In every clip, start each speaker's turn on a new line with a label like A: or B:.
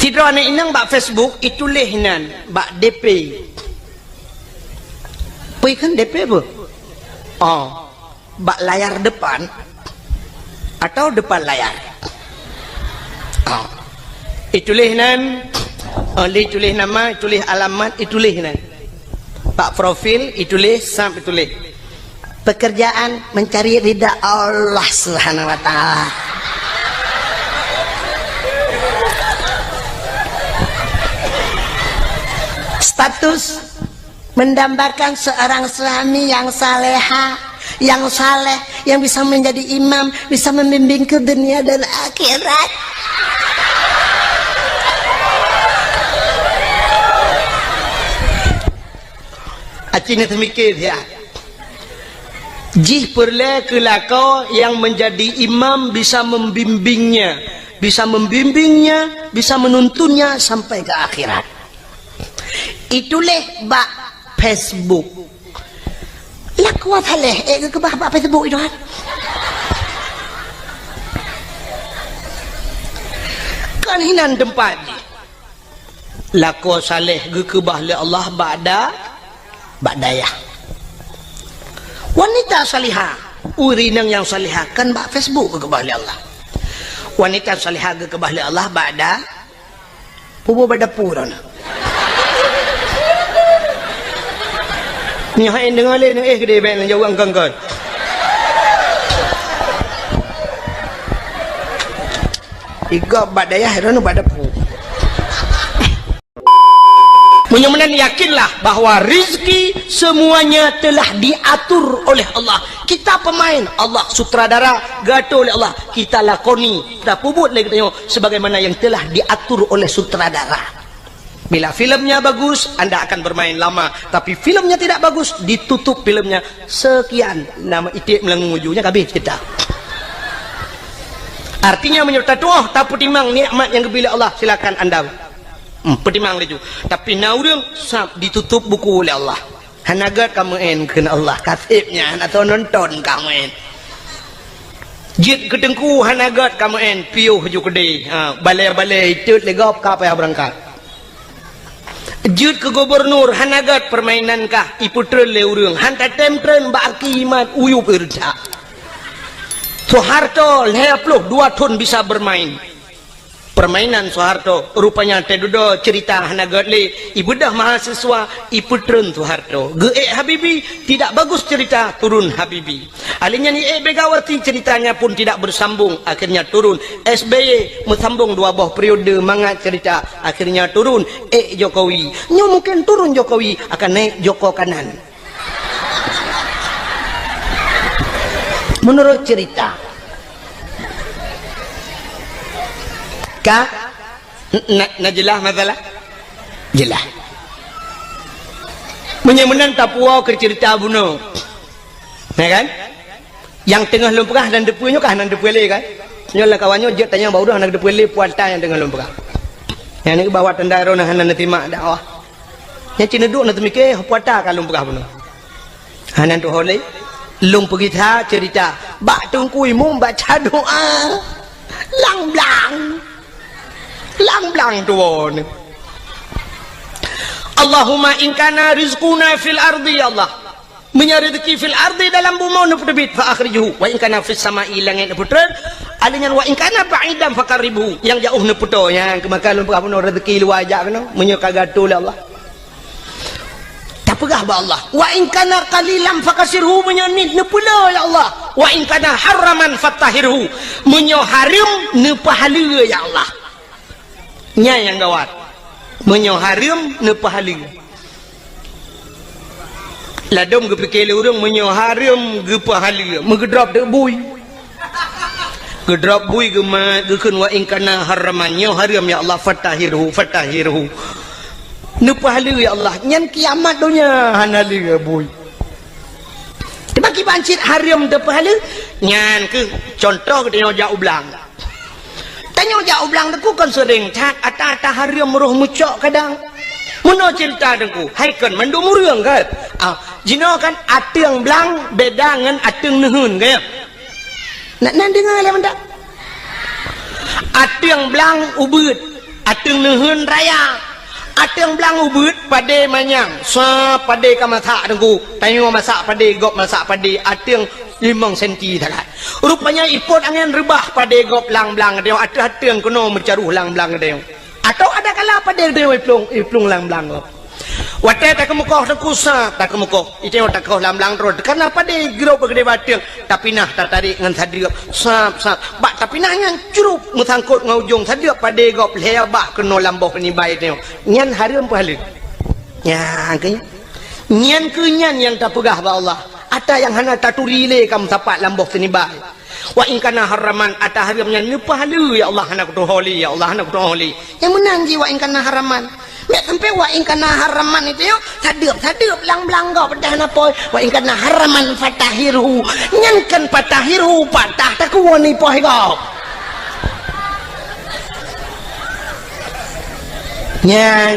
A: Tidak ni inang bak Facebook itulah nan bak DP. Pai kan DP apa? Oh, bak layar depan atau depan layar. Oh. Itulah nan oleh tulis nama, tulis alamat, itulah nan. Bak profil itulah sampai tulis. Pekerjaan mencari ridha Allah Subhanahu wa taala. Status mendambakan seorang suami yang saleha, yang saleh, yang bisa menjadi imam, bisa membimbing ke dunia dan akhirat. Acina termikir ya. Jih perle kelako yang menjadi imam bisa membimbingnya, bisa menuntunnya sampai ke akhirat. Itulah bak Facebook. Lah kuat haleh ke bak Facebook itu kan. Kan hinan tempat. Lako saleh ke bahli Allah ba'dayah. Wanita salihah, urinang yang salihah kan bak Facebook ke bahli Allah. Wanita salihah ke bahli Allah ba'da pubu badapura na. Ni hai dengar le gede ben jauh angkang. Iga badayah rano badapu. Mudah-mudahan yakinlah bahwa rizki semuanya telah diatur oleh Allah. Kita pemain, Allah sutradara, gato oleh Allah. Kita lakoni, kita pubut lagi tengok sebagaimana yang telah diatur oleh sutradara. Bila filmnya bagus, anda akan bermain lama. Tapi filmnya tidak bagus, ditutup filmnya. Sekian nama itik melengujungnya habis kita. Artinya menyertai doa, tak putimang nikmat yang diberi Allah. Silakan anda putimang itu. Tapi naurung ditutup buku oleh Allah. Hanagat kamu kena Allah katibnya atau nonton kamu jit kedengku hanagat kamu piuh juga deh. Balai-balai itu legap kapal berangkat. Jut ke gubernur hanagat permainan kah iputren leurung hanta temtren baki iman uyu perda Soeharto leaploh 2 tahun bisa bermain permainan Soeharto rupanya tedudo cerita hanagat le ibudah mahasiswa iputren Soeharto ge Habibi tidak bagus cerita turun Habibi alinya ni Begawati ceritanya pun tidak bersambung akhirnya turun SBY bersambung 2 buah periode mangat cerita akhirnya turun Jokowi nyo mungkin turun Jokowi akan naik Joko kanan menurut cerita na jelas masalah jelas menyemenan Papua ke cerita bunuh ya kan yang tengah lempegah dan depunya kah nan depule kan nyolah kawannya jet tanya bau dah nak depule puanta yang tengah lempegah yang ni bawa tendaro nah nan terima dakwah yang cina duk nak mikir puanta kan lempegah bunuh hanan tu holai lung pergi cerita bak tungkui mum baca doa lang-blang tuan Allahumma inkana rizquna fil ardi ya Allah menyari rezeki fil ardi dalam bumi nu pedebit fa akhrijuhu wa inkana fis samai langit putran alinya wa inkana ba'idan fakaribu yang jauh nu puto yang kemakan lupa puno rezeki luar ajak kena menyuka gato oleh Allah tak pegah ba Allah wa inkana qalilan fakasirhu menyonit nu pula ya Allah wa inkana haraman fatahirhu menyo haram nu pahala ya Allah nya yang gawat menyo haram nu pahala ladom ke pikir urang menyo haram ke pahala megedrop de bui gedrop bui ke ma gekeun wa inkana haraman nyo haram ya Allah fatahirhu nu pahala ya Allah nyan kiamat dunia hanali ke bui bagi bancit haram de pahala nyan ke contoh ke jauh belang tanya jauh belang aku kan sering cat ata haram roh mucok kadang Muno cerita dengku, hai kan mandu murung kan? Jino kan ateng belang beda dengan ateng nehun kan? Nak dengar lah mendak? Ateng belang ubud, ateng nehun raya ateng belang ubut pade manyang sa pade kamata dengku tayo masak pade gop masak pade ateng 5 senti talat rupanya ipot angin rebah pade gop lang-lang dia ateng kena mencaruh lang-lang dia atau ada kala pade dia iplung lang-lang gop wate tak kemukoh tekusa tak kemukoh itu tak kau lang-lang terus karena pade gero begede bateng tapi nah tarik ngan tadi sap bak tapi nah yang curup mesangkut ngaujung tadi pade gop lebak kena lamboh ni baik dia nyan harum pahala ya ke nyan kenyan yang tak pegah ba Allah ada yang hana taturi le kam tapak lamboh ni baik wa in kana haraman ata haramnya ni pahala ya Allah hana kutoholi ya Allah hana kutoholi yang menang jiwa in kana haraman mek sampai wa in kana haraman itu yo sadeup lang-lang kau pedah napoi wa in kana haraman fatahiru nyankan fatahiru patah tak kuoni poh kau nya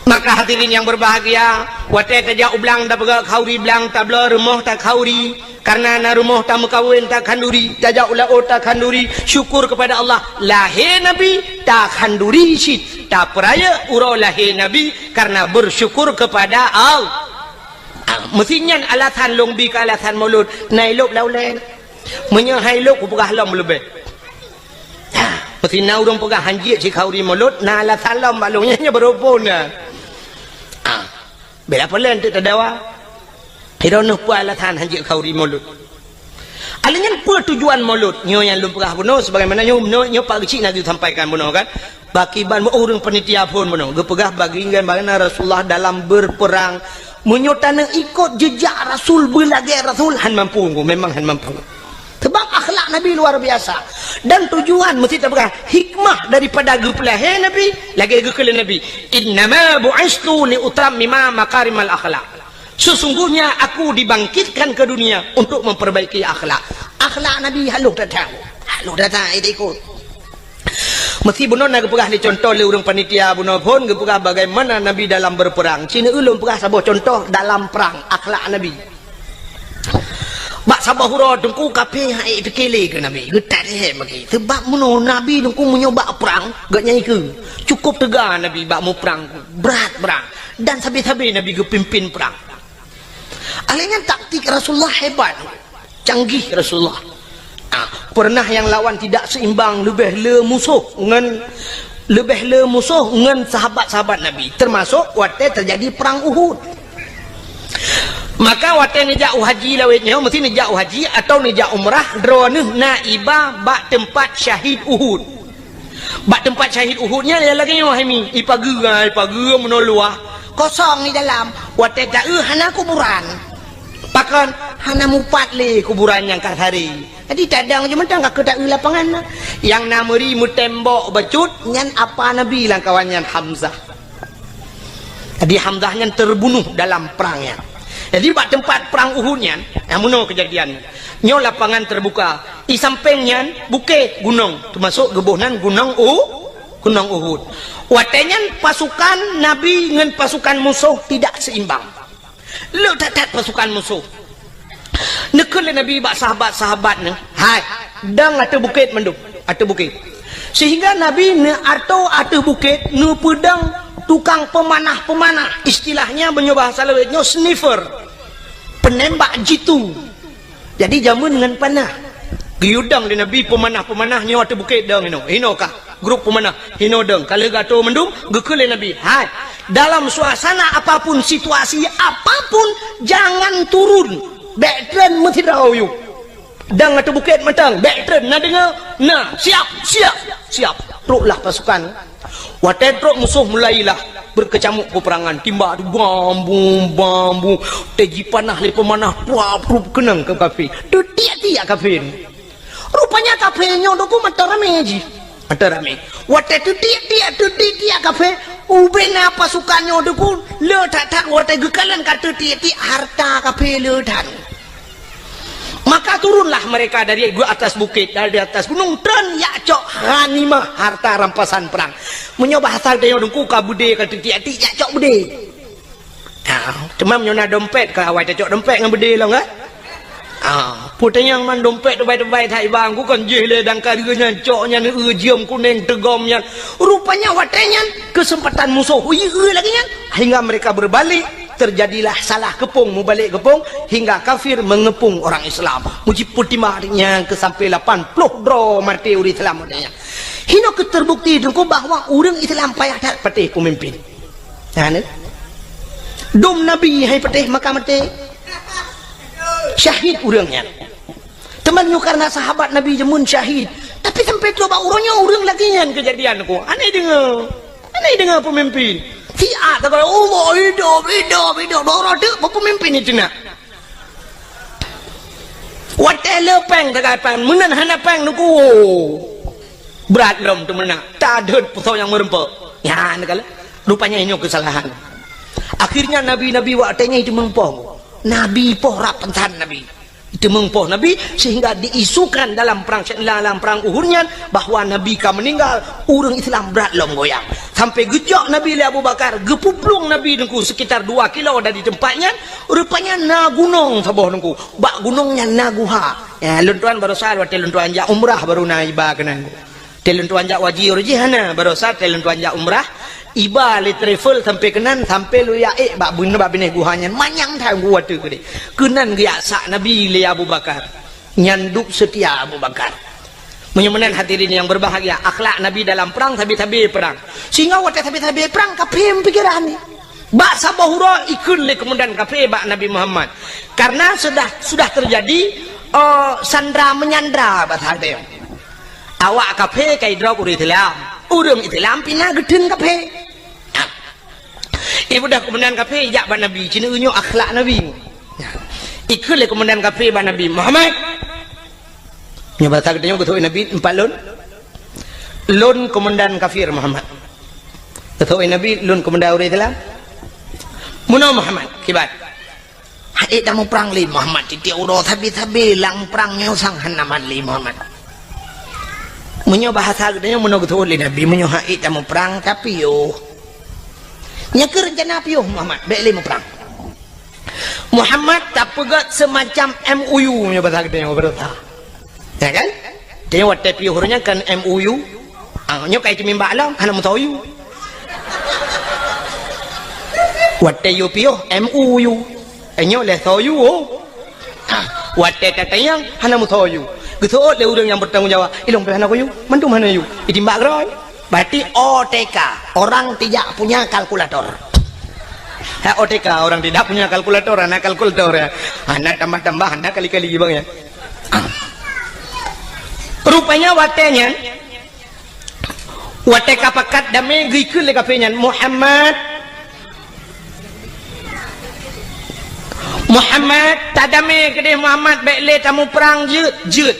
A: maka hadirin yang berbahagia wate tajak ublang da pegak khauri blang tabla rumah tak khauri karena na rumah tak mekawin tak khanduri tajak ula tak khanduri syukur kepada Allah lahir nabi tak khanduri syit tak peraya uro lahir nabi karena bersyukur kepada Allah mestinya alasan longbi ke alasan maulud nailok laulen menyahai lok pegah lam lebih mesti na urang pegah hanjit si khauri maulud na alasan lam balungnya berupuna bela pelan tu tadawa hirono pualatan hanjit khauri maulud alanya apa tujuan maulud nyo yang lumpah buno sebagaimana nyo pak kecil nak disampaikan buno kan bakiban orang panitia pun buno gepegah bagingan bagaimana Rasulullah dalam berperang menyotana ikut jejak Rasul belagai Rasul han mampu memang han mampu sebab akhlak Nabi luar biasa dan tujuan mesti terpegang hikmah daripada gepelahe Nabi lagi gekele Nabi innama bu'istu li utammima makarimal akhlak sesungguhnya aku dibangkitkan ke dunia untuk memperbaiki akhlak Nabi haluk datang itu ikut mesti buno nak gepegah ni contoh le urang panitia buno pun gepegah bagaimana Nabi dalam berperang cina ulun pegah sabah contoh dalam perang akhlak Nabi bak sabah hura dengku kape hai tekele ke Nabi getat he bagi sebab muno Nabi dengku menyoba perang gak nyai ke cukup tegar Nabi bak mu perang berat perang dan sabi-sabi Nabi ge pimpin perang alanya taktik Rasulullah hebat canggih Rasulullah pernah yang lawan tidak seimbang lebih le musuh dengan sahabat-sahabat Nabi termasuk waktu terjadi perang Uhud maka waktu nejak haji lawetnya mesti nejak haji atau nejak umrah droneh naibah bak tempat syahid Uhud bak tempat syahid Uhudnya yang lagi wahimi ipaga menoluah kosong di dalam waktu tak hana kuburan pakan hana mupat le kuburan yang kasari jadi cadang cuma tak kedak lapangan yang nameri mutembok becut nyan apa Nabi lang kawannya Hamzah jadi Hamzahnya terbunuh dalam perangnya jadi bak tempat perang Uhudnya yang muno kejadian nyo lapangan terbuka di sampingnya bukit gunung termasuk gebuhnan gunung Uhud watenya pasukan Nabi dengan pasukan musuh tidak seimbang lu tak pasukan musuh nekul Nabi bak sahabat-sahabat hai dang atau bukit menduk atau bukit sehingga Nabi ne atau bukit ne pedang tukang pemanah istilahnya benyobahasa lewetnya sniffer penembak jitu jadi jamun dengan panah giudang di Nabi pemanah-pemanahnya atau bukit dang hino kah grup pemanah hino dang kalau gato mendung gekele Nabi hai dalam suasana apapun situasi apapun jangan turun backtrend mesti dah yuk dang atau bukit matang backtrend nak dengar nah siap teruklah pasukan watetrok musuh mulailah berkecamuk peperangan timba bambu teji panah le pemanah puap kenang ke kafir tiak kafir rupanya kafirnya doku mata rame ji mata rame wate tiak kafir ubena pasukannya doku le tak wate gekalan kata tiak harta kafir le dan maka turunlah mereka dari atas bukit dari atas gunung dan yakcok ghanimah harta rampasan perang menyoba asal dia dengku kabude kata tiak-tiak yakcok bude cuma menyona dompet ke awal cocok dompet dengan bude lah kan Putanya yang man dompet dobai-dobai thai bang ku kan jele dan karenya coknya ni jiam kuning tegomnya. Rupanya watenya kesempatan musuh lagi nya. Hingga mereka berbalik, terjadilah salah kepung, mau balik kepung hingga kafir mengepung orang Islam. Muji putimahnya ke sampai 80 dro mati uri Islam adanya. Hino keterbukti dengko bahwa orang Islam payah tak patih pemimpin. Nah, ni. Dom Nabi hai patih maka mati. Syahid orangnya. Temannya karena sahabat Nabi jemun syahid. Tapi sampai tu orangnya orang lagi yang kejadian ko. Aneh dengar pemimpin. Tiap tak kata, oh hidup, dorang tu pemimpin itu nak. Watel peng tak kata, menan hana peng nuku. Berat lom tu menak. Tak ada pusau yang merempak. Ya, nak kala. Rupanya ini kesalahan. Akhirnya Nabi-Nabi waktunya itu mengpoh. Nabi poh rapentan Nabi. Itu mengpoh Nabi sehingga diisukan dalam perang Uhudnya bahwa Nabi kan meninggal, orang Islam berat lom goyang. Sampai gejak Nabi Abu Bakar, gepuplung Nabi nengku sekitar 2 kilo dari tempatnya, rupanya na gunung saboh nengku. Bak gunungnya naguha. Ya, luntuan baru sah waktu luntuan jak umrah baru na iba kenang. Teluntuan jak wajib rejihana baru sah teluntuan jak umrah. Iba le travel sampai kenan sampai lu ya bak bune bak bine guhanya manyang thang gua tu gede kenan ge sak Nabi le Abu Bakar nyanduk setia Abu Bakar menyemenan hadirin yang berbahagia akhlak Nabi dalam perang tabi-tabi perang sehingga waktu tabi-tabi perang kapim pikiran ni bak sabahura ikun le kemudian kafe bak Nabi Muhammad karena sudah terjadi sandra menyandra bak hadem awak kafe kai drop uri Islam urang Islam pina gedin kafe. Ibu dah kemudian kafe jak ban Nabi cina unyu akhlak Nabi. Ikut le kemudian kafe ban Nabi Muhammad. Nya bahasa gedenya betul Nabi 4 lon. Lon komandan kafir Muhammad. Betul Nabi lon komandan orang Islam. Muno Muhammad kibat. Hadik dah mau perang li Muhammad titi uro tabi-tabi lang perangnya sang hanaman li Muhammad. Munyo bahasa gedenya muno betul li Nabi munyo hadik dah mau perang tapi yo nyaka rencana piuh Muhammad baik mau perang Muhammad tak pegat semacam MOU nya bahasa kita yang berita ya kan dia waktu piuhnya kan MOU nya kayak cemimba alam hana mutayu waktu you piuh MOU nya le soyu waktu tatayang hana mutayu gitu le urang yang bertanggung jawab ilong pe hana koyu mantu mana yu itimbak roy berarti OTK orang tidak punya kalkulator. OTK orang tidak punya kalkulator, anak kalkulator ya. Anak tambah-tambah, anak kali-kali bang ya. Rupanya watenya WTK pakat damai gikul le kafenya Muhammad tadame kedeh Muhammad baik le tamu perang jeut.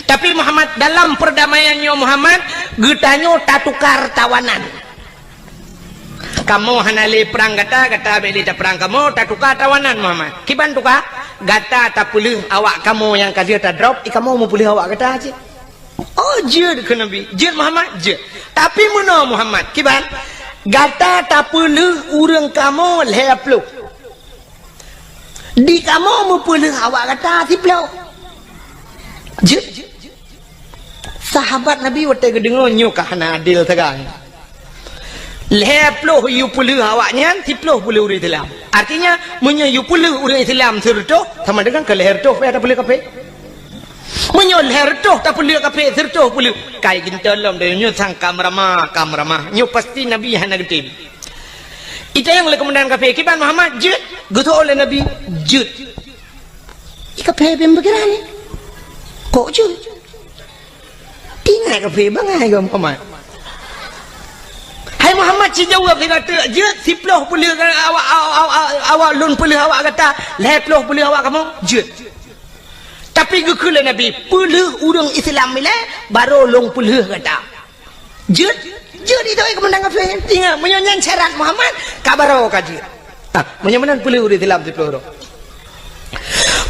A: Tapi Muhammad dalam perdamaiannya Muhammad getanyo tak tukar tawanan. Kamu hanale perang gata beli tak perang kamu tak tukar tawanan Muhammad. Kiban tukar gata tak pulih awak kamu yang kadir tak drop kamu mau pulih awak gata aja. Oh jid ke Nabi jid Muhammad jid. Tapi mana Muhammad kiban gata tak pulih urang kamu leplu. Di kamu mau pulih awak gata tiplau. Jid sahabat Nabi waktu kedengar nyukah na adil tegang leploh yu puluh awaknya tiploh puluh orang Islam artinya menyo yu puluh orang Islam sertoh sama dengan ke leher toh ada puluh kafe menyo leher toh tak puluh kafe sertoh puluh kayak gini dalam dari nyu sang kamrama nyu pasti Nabi hana getim itu yang le kemudian kafe kiban Muhammad jud gitu oleh Nabi jud kafe pembekiran ni kok jud tinggal kafe bangai ke Muhammad hai Muhammad si jawab dia kata je siploh pulih awak lun pulih awak kata leploh pulih awak kamu je tapi gekula Nabi pulih urang Islam ni baru long pulih kata je itu kemenang kafe tinggal menyanyian syarat Muhammad kabaro kaji menyanyian pulih urang Islam siploh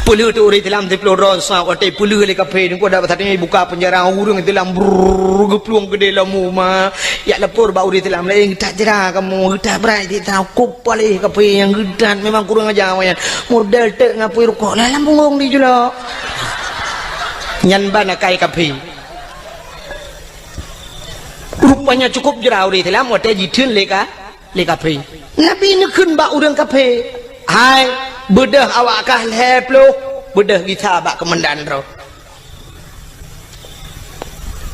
A: Pula tu orang dalam di Pulau Rosa, waktu pula le kafe ni, kau dapat tadi buka penjara orang dalam bergeplung ke dalam rumah. Ya lapor bau di dalam lain tak jerah kamu, tak berani tahu kup paling kafe yang gedan memang kurang ajar awak. Modal tak ngapui rukuk, lah lambung di jula. Nyan bana kai kafe. Rupanya cukup jerah orang dalam waktu jitun le kafe. Nabi ni kun bau orang kafe. Hai, bedah awak kah leplo, bedah kita bak kemendan ro.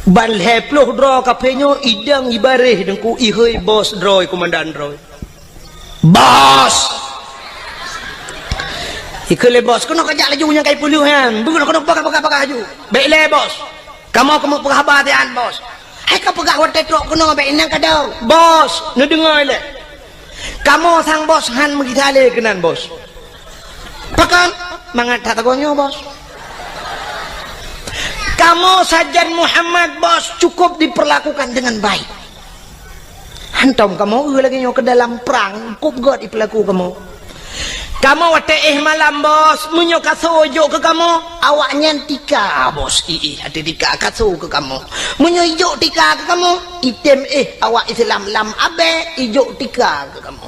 A: Ban leplo dro kapenyo idang ibareh dengku ihoi bos droi kemendan ro. Bos. Ikele bos, kena kajak laju yang kai puluh han. Bukan kena pakai laju. Baik le bos. Kamu penghabar tian bos. Hai kau pegak hotel truk kena baik nang kadau. Bos, nu dengar le. Kamu sang bos han megitale kenan bos. Pakan mangat tagonyo bos. Kamu sajan Muhammad bos cukup diperlakukan dengan baik. Hantam kamu lagi nyo ke dalam perang cukup god diperlaku kamu. Kamu wate malam bos munyo kasojo ke kamu awaknya tika bos hati tika kaso ke kamu munyo ijo tika ke kamu item awak Islam lam abe ijo tika ke kamu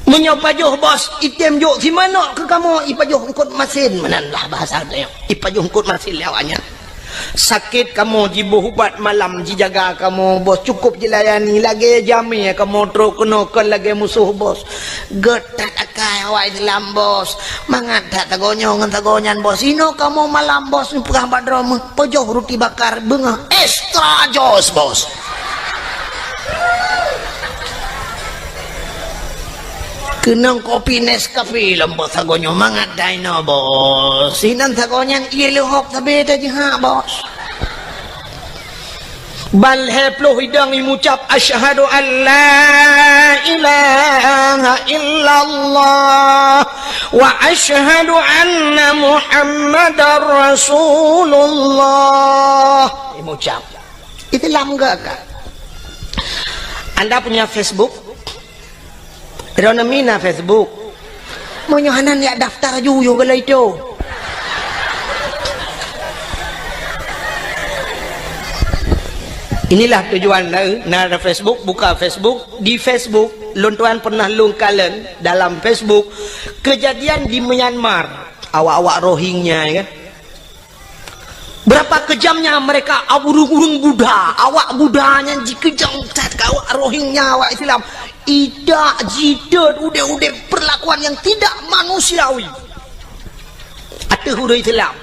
A: munyo pajuh bos item jo si mana ke kamu ipajuh ngkut masin menanlah bahasa dia ipajuh ngkut masin awaknya sakit kamu jibuhubat malam jijaga kamu bos cukup jilayani lagi jami kamu truk kenokal lagi musuh bos getak akai awak Islam bos mangat tak tagonyo ngan tagonyan bos ino kamu malam bos perah badrom pojoh roti bakar bengah extra jos bos kenang kopi Nescafe lembut sagonyo mangat daino bos sinan sagonyan yellow hop tabe ta jiha bos bal heplo hidang imucap asyhadu an la ilaha illallah wa asyhadu anna muhammadar rasulullah imucap itu lamga kak. Anda punya Facebook? Mina Facebook mau nyohanan ya daftar juga kalau itu inilah tujuan nara Facebook buka Facebook di Facebook lontuan pernah lungkalan dalam Facebook kejadian di Myanmar awak-awak Rohingya kan berapa kejamnya mereka urung Buddha awak Buddhanya dikejam awak Rohingya awak Islam tidak jidat udah perlakuan yang tidak manusiawi ada huruf Islam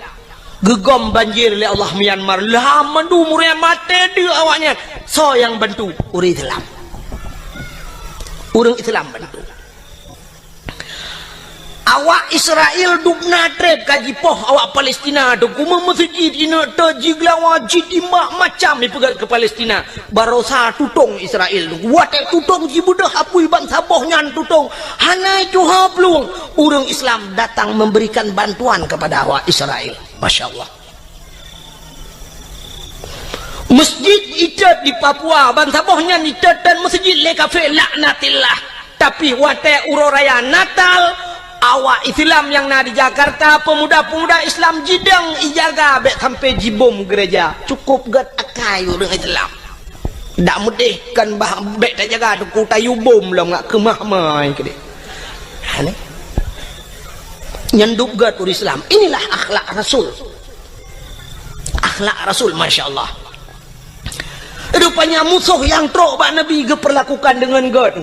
A: gegom banjir oleh Allah Myanmar lah mandu muria mati dia awaknya so yang bantu huruf Islam orang Islam bantu awak Israel dukna trep kaji poh awak Palestina tu kuma masjid ina tajigla wajib imak macam dipegat ke Palestina barosa tutong Israel tu wate tutong jibudah apui bangsa boh nyan tutong hanai tuha pelung orang Islam datang memberikan bantuan kepada awak Israel Masya Allah masjid icat di Papua bangsa boh nyan icat dan masjid le kafe laknatillah tapi wate uroraya Natal awak Islam yang na di Jakarta pemuda-pemuda Islam jidang ijaga bet sampai jibom gereja cukup gat akai orang Islam tak mudih kan bah bet tak jaga tu tayu bom lah ngak kemah mai ke dia ni nyanduk gat orang Islam inilah akhlak Rasul Masya Allah rupanya musuh yang trok bak Nabi geperlakukan dengan gat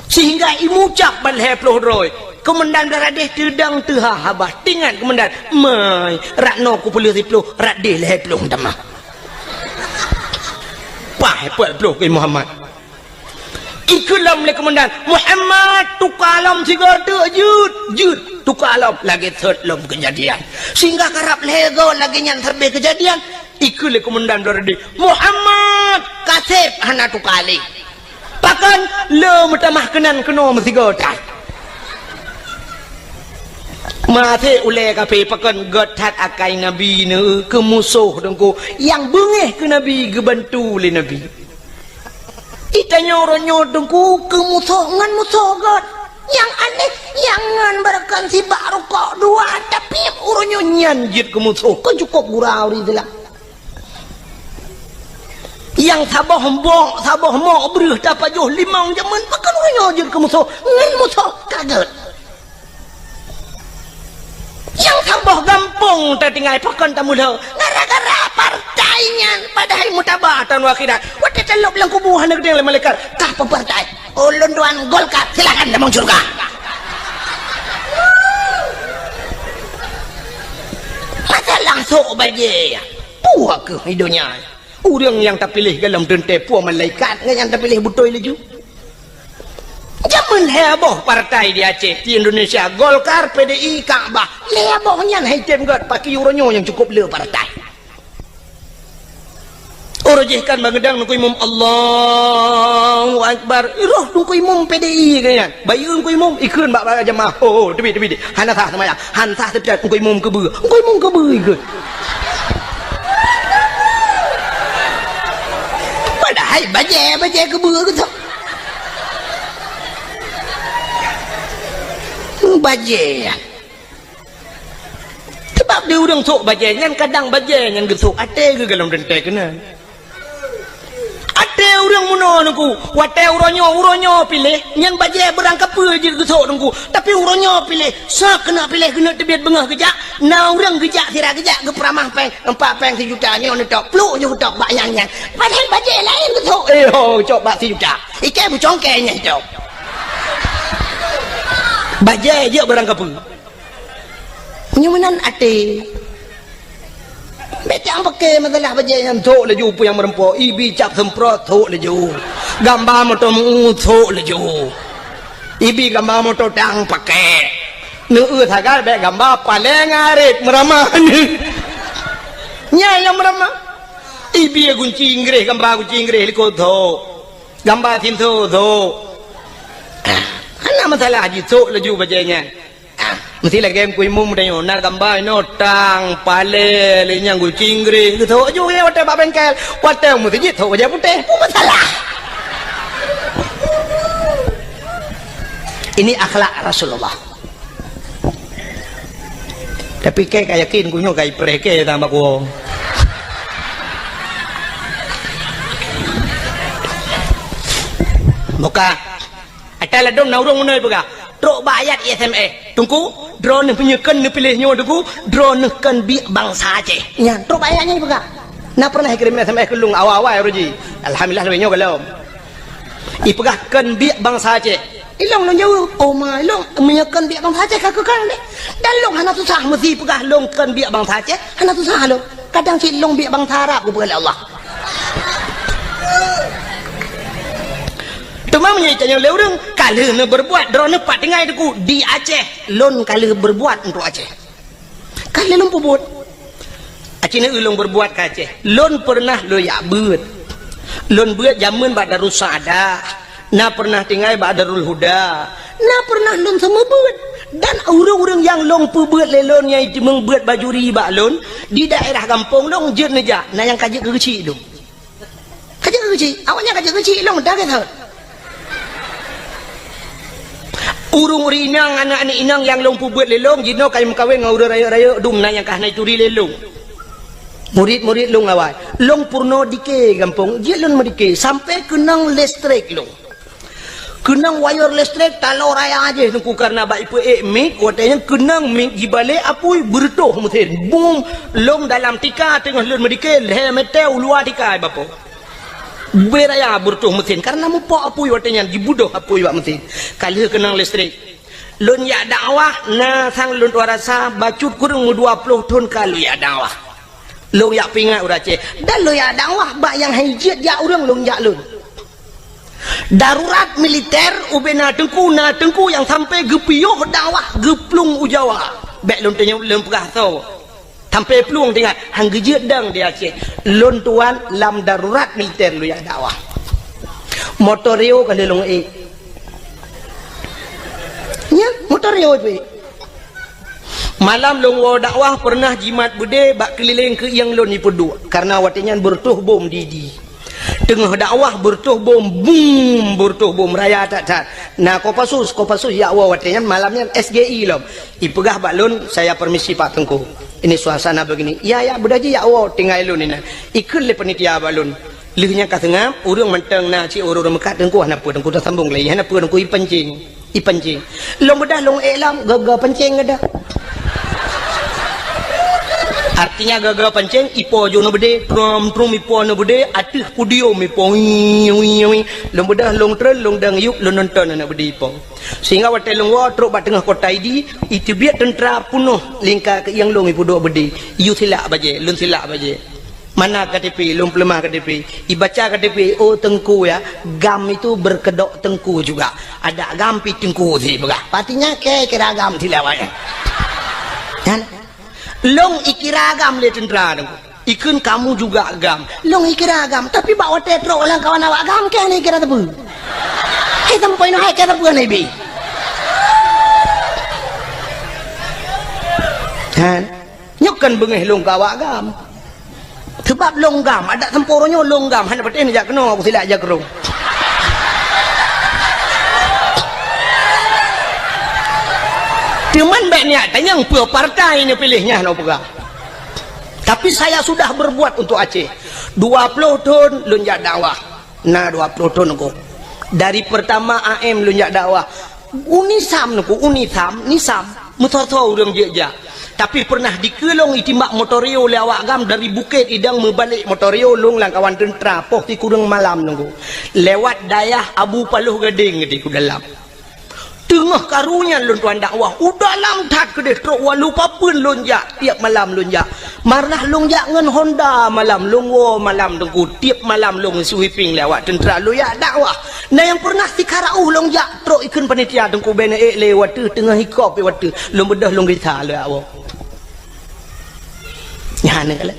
A: sehingga imucap ban heploh roy kemendan beradeh tedang teha habah tingan kemendan mai rakno ku puluh riploh radeh heploh damah pah heploh ke Muhammad ikulam le kemendan Muhammad tukalam sigar tu jud tukalam lagi third lom kejadian sehingga karap lego lagi nyan terbe kejadian ikul le kemendan beradeh Muhammad kasep hana tukali pakan le mutamah kenan keno mesti gotat mate ule kape pakan gotat akai nabi ne ke musuh dengku yang bengeh ke nabi ke bantu le nabi itanya oronyo dengku ke musuh ngan musuh got Yang aneh jangan berakan si baru kok dua tapi urunyo nyanjit ke musuh kok cukup gurau di dalam yang sabah mau berih dapat jauh limang jaman makan urunyo nyanjit ke musuh ngan musuh kaget yang sabah gampang tertinggal pakan tamulah gara-gara partainya padahal mutabatan wakidah waktu celok bilang kubuhan negeri oleh malaikat kah partai ulun duan Golkar silakan damang surga masa langsung baje puak ke hidupnya orang yang tak pilih dalam dente puak malaikat yang tak pilih betul laju Jaman heboh partai di Aceh, di Indonesia, Golkar, PDI, Kaabah. Hebohnya haitem gat pakai uronyo yang cukup le partai. Orojihkan mengedang nungku imam Allahu Akbar. Iroh nungku imam PDI kaya. Bayung nungku imam ikun bak bak jamaah. Oh, tebi. Hana sah sama ya. Han sah tepiat nungku imam kebe. Nungku imam kebe ikut. Padahal baje kebe gitu. Baje sebab dia orang sok baje yang kadang baje yang gesok ate ke dalam dente kena ate orang muno nungku wate uronyo pilih yang baje berangkap je gesok nungku tapi uronyo pilih sak kena pilih kena tebiat bengah kejak na orang kejak sira kejak ke peramah peng 4 peng 1 juta ni orang tok pluk je tok bak yang padahal baje lain gesok cok bak 1 juta ikai bu congkenya cok baja je barang kapung penyumanan ate becang pakai masalah baja yang tok laju pu yang merempo ibi cap semprot tok laju gambar motor tok laju ibi gambar motor dang pakai nu thagar be gambar paling arif meramah ni nya yang meramah ibi gunci inggris gambar gunci inggris liko tok gambar tinto tok ana masalah haji tok laju bajanya mesti lagi kui mum dayo nar gambar no tang pale le nyang gu cingre ke tok ju ye wate ba bengkel wate mesti ji tok baja putih pu masalah ini akhlak Rasulullah tapi kayak yakin ku nyo kai preke tambah ku muka atala dom na urang unai pega trok bayat SMA tungku drone penyekan ni pilihnya tungku drone kan bi bangsa Aceh nya trok bayatnya pega na pernah kirim SMA ke lung awal-awal roji alhamdulillah lebihnya kalau ipegah kan bi bangsa Aceh ilong long jauh oh my long menyekan bi bangsa Aceh kakak kan deh dan long hana susah mesti pegah long kan bi bangsa Aceh hana susah lo kadang si long bi bangsa Arab ku pegah Allah Tuma menyaitannya oleh orang kalau nak berbuat drone pat dengai deku di Aceh lon kalau berbuat untuk Aceh kalau lon berbuat Aceh ni ulung berbuat ke Aceh lon pernah lo ya beut lon beut zaman bak Darus Saadah na pernah tinggal bak Darul Huda na pernah lon semua beut dan orang-orang yang lon perbuat lelon yang itu membuat bajuri bak lon di daerah kampung lon je neja na yang kajik kecil dong kajik kecil awaknya kajik kecil lon dah kata urung rinang anak-anak inang yang lompu buat lelong jino kayu mengkawin ngau raya-raya dum na yang kah naik turi lelong murid-murid long awal long purno dike gampung dia long medike sampai kenang listrik long kenang wire listrik talau raya aja nungku karena baik ipu mik watanya kenang mik di balik apui bertuh mutin boom long dalam tika tengah long medike leher metel luar tika bapo beraya bertuh mesin karena mupa apui watanya dibudoh apui wak mesin kali kenang listrik lun ya dakwah na sang lun warasa bacut kurang 20 ton kalau ya dakwah lu ya pingat urace dan lu ya dakwah bak yang hijit ya urang lun ya lun darurat militer ubena tengku yang sampai gepiyuh dakwah geplung ujawa bek lun tanya lun pegah tau sampai peluang tinggal hang gejit dang di Aceh lon tuan lam darurat militer lu ya dakwah motor rio kan long nya motor rio tu malam long wa dakwah pernah jimat bude bak keliling ke yang lon ni pedu karena watinya bertuh bom didi tengah dakwah bertuh bom raya tak. Nah kau pasus ya Allah watenya malamnya SGI lom. Ipegah balun saya permisi Pak Tengku. Ini suasana begini. Ya berdaji ya Allah tinggal lun ini. Ikut le panitia balun. Lihnya kat tengah urang menteng na ci urang mekat Tengku hana Tengku dah sambung lagi hana Tengku ipancing. Long bedah long elam gaga pancing ada. Artinya gagal pancing ipo jo no bede trum ipo no bede atih pudio mi po long bedah long tren long dang yuk long nonton na bede ipo sehingga wate long wa truk bat tengah kota idi itu biak tentera punuh lingkar ke yang long ipo do bede yu silak baje lun silak baje mana KTP long pelemah KTP ibaca KTP oh Tengku ya gam itu berkedok Tengku juga ada gam pi Tengku sih begah patinya kira gam silawai kan long ikiragam le tentera dengku ikun kamu juga agam long ikiragam tapi bawa tetro orang kawan awak agam ke ni kira tebu hai tempoy no hai kira tebu ni bi kan nyokan bengeh long kawak agam sebab long gam ada temporonyo long gam hanya betul ni jak kena aku silap jak kerung cuman banyak tanya yang partai ini pilihnya no pegah. Tapi saya sudah berbuat untuk Aceh 20 tahun lunjak dakwah. Nah 20 tahun aku. Dari pertama AM lunjak dakwah. Unisam nisam mutor-tor urang je. Tapi pernah dikelong itimbak motorio le awak gam dari Bukit Idang membalik motorio long lang kawan tentera poh ti kurang malam nunggu. Lewat dayah Abu Paluh Gading di ku dalam. Tengah karunya lun tuan dakwah udah lam tak kedeh truk wa lupa pun lonjak tiap malam lonjak marah lonjak ngan Honda malam longwo malam Tengku tiap malam long sweeping lewat tentera loyak dakwah nah yang pernah tikarauh lonjak truk ikun panitia Tengku bene lewat tengah hikop lewat long bedah long kita le awak nyane kala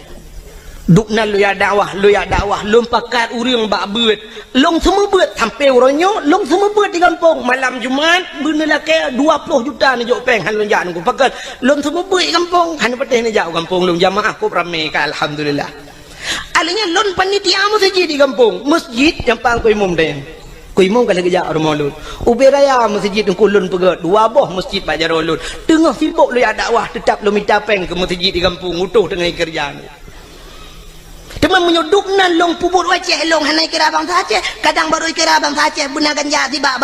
A: dukna loyak dakwah long pakat urang bak beut long semua beut sampai uronyo long semua beut di kampung malam Jumaat bener ke 20 juta ni jok peng han lonjak nunggu pakat long semua beut kampung han pateh ni jauh kampung long jamaah ku ramai ka alhamdulillah alanya long panitia masjid di kampung masjid yang pang ku imam den ku imam kala kerja rumah uberaya masjid ku lun pegat dua boh masjid Pak Jarolun tengah sibuk loyak dakwah tetap lo minta peng ke masjid di kampung utuh tengah kerjaan teman menyuduk nan long pubur Aceh long hanai kira bang Aceh kadang baru kira bang Aceh benagan jadi bak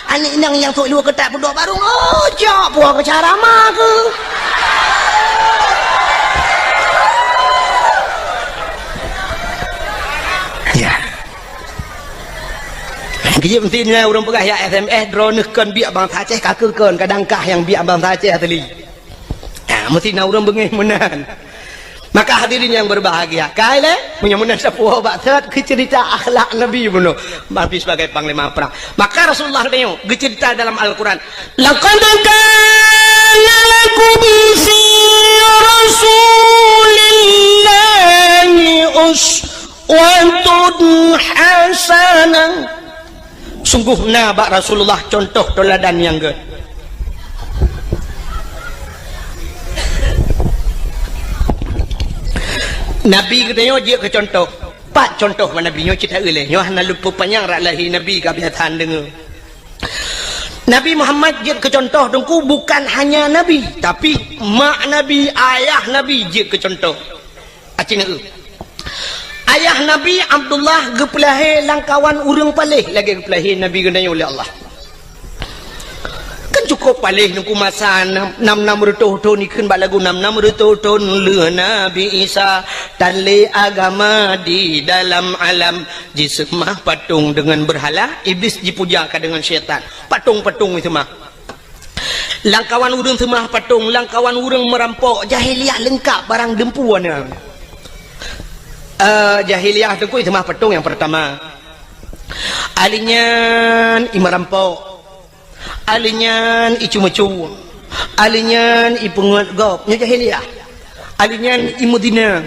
A: anik nang yang sok lu ketak pondok barung oh cak puak ke cara mak ke ya kerja pentingnya orang pegah ya SMS drone kan biak bang Aceh kakekan kadangkah yang biak bang Aceh tadi mesti na orang bengih menan. Maka hadirin yang berbahagia, kaile punya menan sepuh batat cerita akhlak Nabi bunuh Nabi sebagai panglima perang. Maka Rasulullah tanya cerita dalam Al-Qur'an, laqad kana lakum fi rasulillahi uswatun hasanah. Sungguh nabak Rasulullah contoh teladan yang good. Nabi katanya dia ke contoh pak contoh mana Nabi nyo cerita oleh nyo hana lupa panjang rak lahir Nabi kebiasaan dengar Nabi Muhammad dia ke contoh dengku bukan hanya Nabi tapi mak Nabi ayah Nabi dia ke contoh acina ayah Nabi Abdullah gepelahir langkawan urang palih lagi gepelahir Nabi katanya oleh Allah cukup palih nungku masa 6 tahun ikan bak lagu 6 tahun le Nabi Isa tali agama di dalam alam jisemah patung dengan berhala iblis dipujakan dengan syaitan patung-patung itu mah langkawan urang semah patung langkawan urang merampok jahiliah lengkap barang dempuan jahiliah tengku itu mah patung yang pertama alinyan imarampok alinyan icu-mecu alinyan ipungat gop nya jahiliah alinyan imudina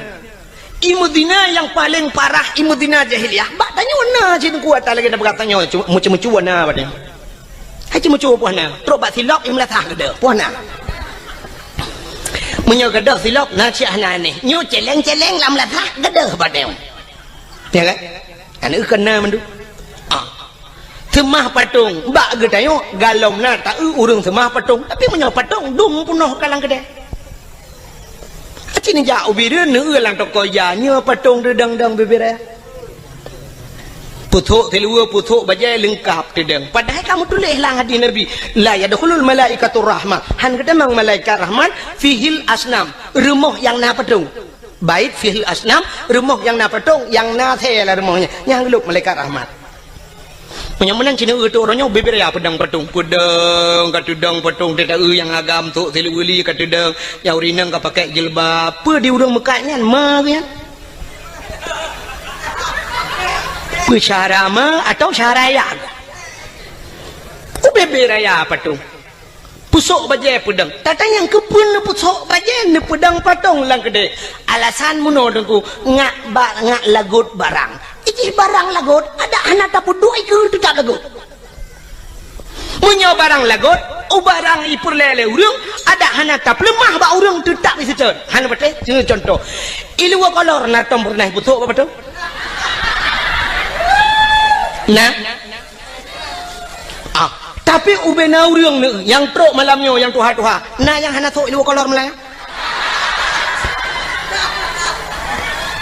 A: yang paling parah imudina jahiliah bak tanya wana cin kuat lagi nak berkatanya mecu-mecu wana badnya hai mecu puana terus bak silap imlatah gede puana menyo gede silap na ciah na ni nyu celeng-celeng lam latah gede badnya ya kan Anak kena mandu. Semah patung, bak ge tayo galom na tak urang semah patung, tapi menyo patung dum punoh kalang kedai. Acini ja ubi dia ne lang toko ya nyo patung dedang-dang bebera. Puthuk telua puthuk bajai lengkap dedang. Padahal kamu tulis lah hadis Nabi, la yadkhulul malaikatur rahmah. Han kata mang malaikat rahmat fihil asnam, rumah yang na patung. Bait fihil asnam, rumah yang na patung, yang na the lah rumahnya. Yang geluk malaikat rahmat. Penyamunan Cina tu orangnya beberapa pedang patung, pedang katudang patung tidak yang agam tu teluli katudang yang urinang kau pakai jilbab, apa di urang mekatnya, mah cara mah atau cara ya? Beberapa patung, pusok bajai pedang, tata yang kepun pusok bajai ne pedang patung lang kede, alasan muno dengku ngak lagut barang. Iji barang lagot ada anak tapu dua ikut tu tak lagot. Munyo barang lagot, barang ipur lele urang ada anak tap lemah ba urang tu tak bisa cer. Han betul? Contoh. Ilu kolor na tom pernah putuk apa betul? Nah. Tapi ubena urang yang trok malamnya yang tuha-tuha. Nah yang hana tok ilu kolor melaya.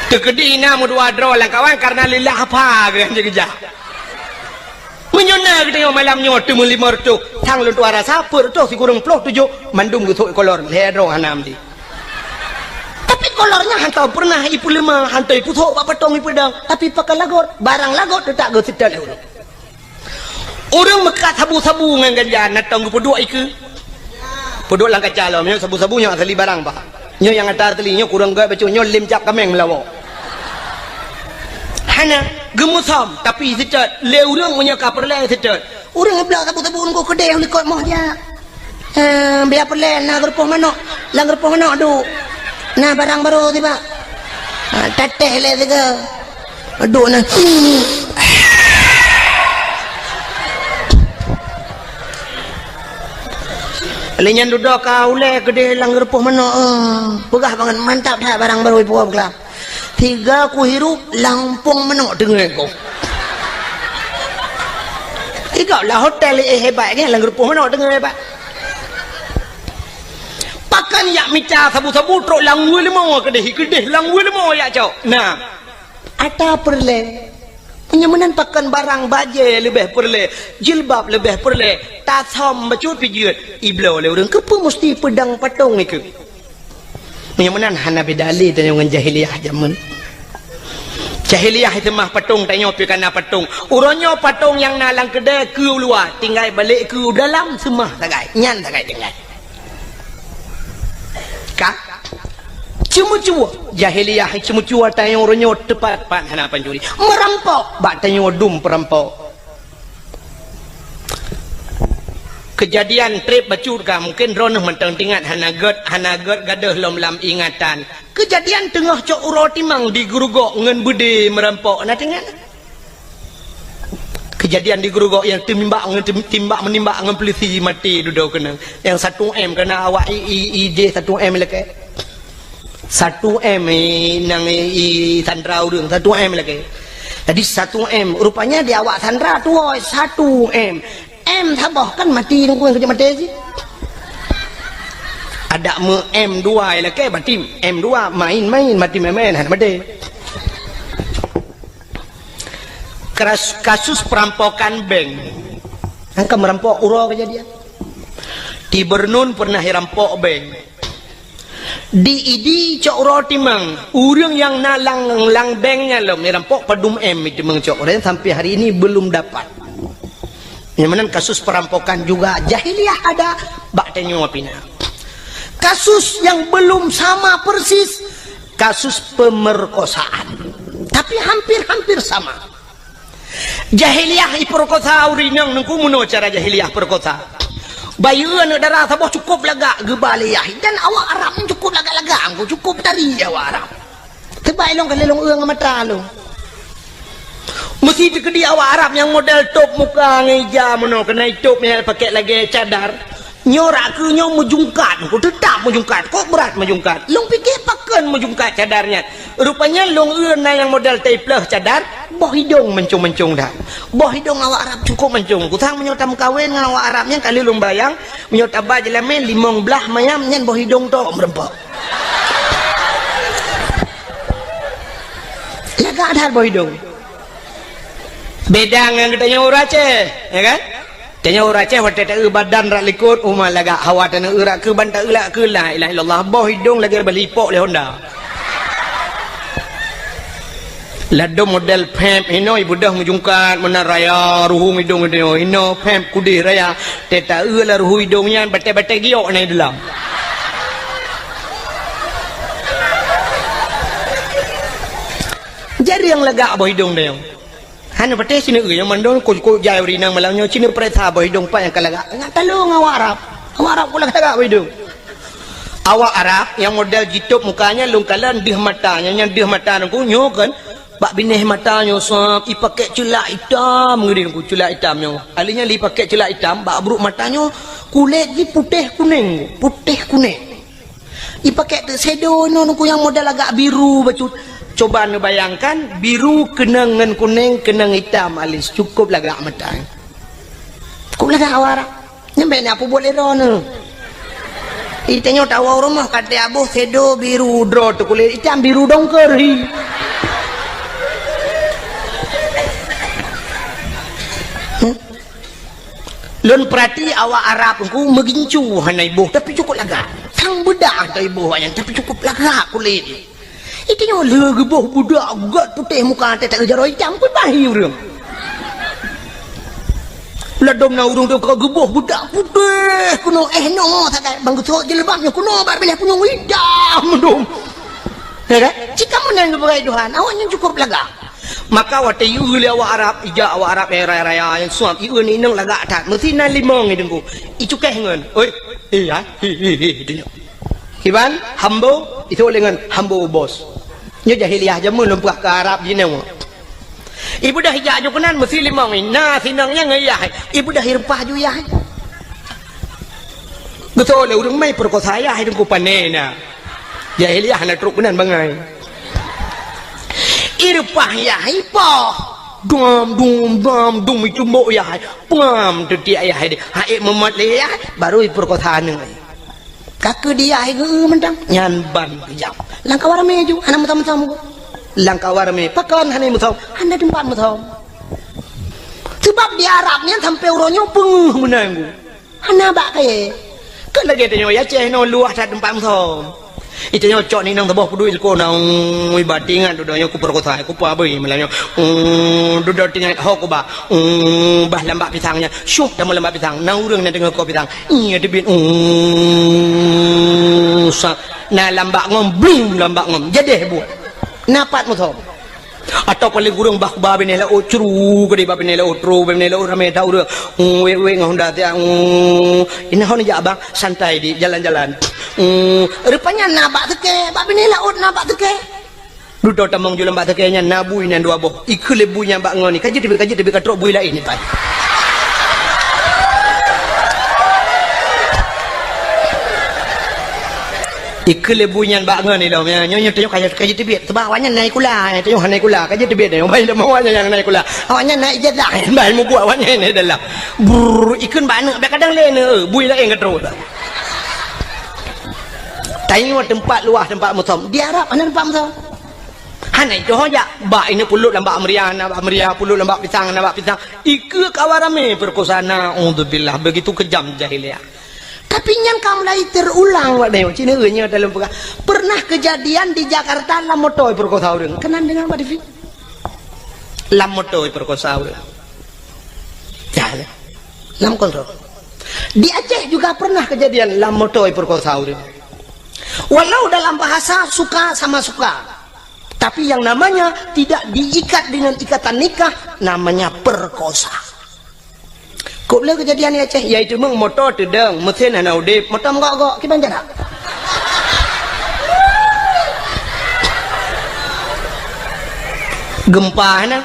A: Tegedi nama dua draw lang kawan karena lillah apa ke yang jaga. Menyona kita yang malam nyot tu lima ratus thang lu dua rasa per tu si kurang puluh tujuh mandum gitu kolor ledro hanam di. Tapi kolornya hantar pernah ipu lima hantar ipu thok bapak tong ipu dang tapi pakai lagot barang lagot tu tak gosip dah orang. Orang mekat sabu-sabu dengan ganja natang ipu dua iku. Peduk lang kacalo nyo sabu-sabu nyo asali barang bah. Nyo yang atar teli nyo kurang gaya bacu nyo lim cap kameng melawak. Hana gemusam tapi sejat le urang punya kaperle sejat urang belak tabu-tabu ko kedai uli kot moh dia biar perle na gerpoh manok lang gerpoh manok du na barang baru tiba teteh le tiga aduh na lenyan duduk kau le kedai lang gerpoh manok pegah banget mantap dah barang baru ibu kelap. Tiga ku hirup lampung menok dengan kau. Tiga lah hotel hebat kan, langgar pun menok dengan hebat. Pakan yak mica sabu-sabu trok langwe lemo kedeh langwe lemo yak cok. Nah, ada perle. Penyamanan pakan barang baje lebih perle, jilbab lebih perle, tasom bacut pijut. Iblo le orang kepu mesti pedang patung ikut. Menyamanan hana bedali tanya dengan jahiliyah zaman. Jahiliyah itu mah patung tanya pikana patung. Urangnya patung yang nalang kedai ke luar, tinggal balik ke dalam semah tagai, nyan tagai tinggal. Kak, cuma-cuma jahiliyah cuma-cuma tanya urangnya tepat hana pancuri. Merampok, bak tanya dum perampok. Kejadian trip bacur kah mungkin ronah mentang tingat hanagat gadah lam ingatan. Kejadian tengah cok uro timang di gerugok ngen budi merampok na tingat. Kejadian di gerugok yang timbak menimbak ngen polisi mati duduk kena. Yang 1M kena awak IJ 1M leke. 1M nang Sandra urang 1M leke. Jadi 1M rupanya di awak Sandra tu 1M. M tambah kan mati nunggu kerja mati sih. Ada M2 lah ke mati M2 main mati main mati. Kasus perampokan bank. Angka merampok uro kejadian. Di Bernun pernah rampok bank. Di ID cok uro timang. Urang yang nalang banknya lo merampok padum M itu mengcok. Sampai hari ini belum dapat. Yang mana kasus perampokan juga jahiliyah ada bak tanya apina. Kasus yang belum sama persis kasus pemerkosaan. Tapi hampir sama. Jahiliyah perkosa urinang nengku muno cara jahiliyah perkosa. Bayuan darah sabah cukup lagak gebaliyah dan awak Arab cukup lagak-lagak angku cukup tari awak Arab. Tebai long kalelong eung mata long. Mesti dikedi awak Arab yang model top muka ngeja mono kena top ni pakai lagi cadar. Nyorak ke nyo mujungkat, ko tetap mujungkat. Kok berat mujungkat? Long fikir pakan mujungkat cadarnya. Rupanya long eun yang model teplah cadar boh hidung mencung-mencung dah. Boh hidung awak Arab cukup mencung. Kutang menyotam kawin dengan awak Arabnya kali lum bayang, menyotap baju lemen limong belah mayam nyen boh hidung tu merempak. Laga ada boh hidung. Beda dengan katanya orang Aceh, ya kan? Tanya orang Aceh waktu tak badan rak likut umah laga hawa tanah urak ke bantak ulak ke la ilaha illallah boh hidung lagi berlipok le Honda. Lado model pemp ino ibu dah menjungkat menaraya ruhu hidung itu ino pemp kudi raya teta lah ruhu hidungnya bate-bate giok ni dalam. Jadi yang lega boh hidung dia. Hanya bate sini yang mandon ko jaya urinang malangnya sini pereta boh hidung pa yang kalaga. Ngat talung awak Arab. Awak Arab pula lega boh hidung. Awak Arab yang model jitup mukanya lungkalan dih matanya yang dih mata nungku nyokan bak binih matanya sop ipakai celak hitam ngedin ku celak hitamnya. Alinya li pakai celak hitam bak buruk matanya kulit ni putih kuning. Ipakai shadow nungku yang model agak biru bacut. Coba anda bayangkan biru kenang dengan kuning kenang hitam alis cukup lah gak mata. Cukup lah gak awak nyampe ni apa boleh rona. Itanya tahu rumah kata abu sedo biru draw tu kulit hitam biru dongker. Lun perhati awak Arab ku megincu hanai ibu tapi cukup lah gak. Sang bedak tu ibu yang tapi cukup lah gak kulit. Itanya lagi boh budak gat putih muka tak kejar hitam pun bahi urang. Ladom na urang tu kageboh budak putih kuno no tak bang tu jelbabnya kuno bak pilih punya hitam dong. Ya kan? Jika menang berai Tuhan, awaknya cukup laga. Maka waktu iu li awak Arab, ija awak Arab raya yang suam iu ni nang laga tak mesti na limong ni dengku. Icu keh ngan. Oi, iya, hi. Kiban hambo itu dengan hambo bos. Nya jahiliah jamun lempah ke Arab jinau. Ibu dah hijak ju kenan mesti limong ni. Nah sinangnya ngayah. Ibu dah hirpah ju yah. Betul le urang mai perkosa ayah hidung ku panena. Jahiliah na truk kenan bangai. Irpah yah ipo. Dum itu mbok yah. Pam teti ayah dia. Haik memat le yah baru perkosa nang. Kakak dia ai mentang nyan ban jam langkah warame ju ana mutam langkah warame pakan hane mutam anda tempat mutam sebab di Arab ni sampai uronyo peng menanggu ana bak kaye kan lagi tanya ya ceh no luah tak tempat mutam itu nyocok ni nang tebah pedui ko nang ibatingan dudanya ku perkota ku pa beuy melanyo dudot tingan hok ba bah lambak pisangnya syuk dah lambak pisang nang urang na dengar ko pisang iya debit na lambak ngom bling lambak ngom jadi buat napat mutom atau paling gurung bah ba benela ocru gede ba benela otro benela rame tau ur we ngahonda dia ini hon ja abang santai di jalan-jalan rupanya nabak teke bak benela ot nabak teke duduk tamang jual nabak teke nya nabui nan dua boh ikul lebunya bak ngoni kaji tebe katrok bui lain ni pai ikul lebunya bak ngoni dah nyonya tengok kaji tebe sebab awaknya naik kula tengok naik kula kaji tebe dah bai dah awaknya yang naik kula awaknya naik jedah bai mu buat awaknya ni dalam bur ikun bak nak kadang lain bui lain katrok tengok tempat luah tempat mutam di Arab mana tempat mutam hanai doh ya bak ini pulut lambak meriah pulut lambak pisang ikut kawarame perkosana auzubillah begitu kejam jahiliah. Tapi yang kamu lagi terulang wak deo cina nya dalam pernah kejadian di Jakarta lamotoi perkosa urang kenan dengan Pak Devi lamotoi perkosa urang ya lam kontrol di Aceh juga pernah kejadian lamotoi perkosa urang walau dalam bahasa suka sama suka tapi yang namanya tidak diikat dengan ikatan nikah namanya perkosa. Kau boleh kejadian ni Aceh iaitu meng motor tedeng mesin hana udip motor gok kita jarak gempa hana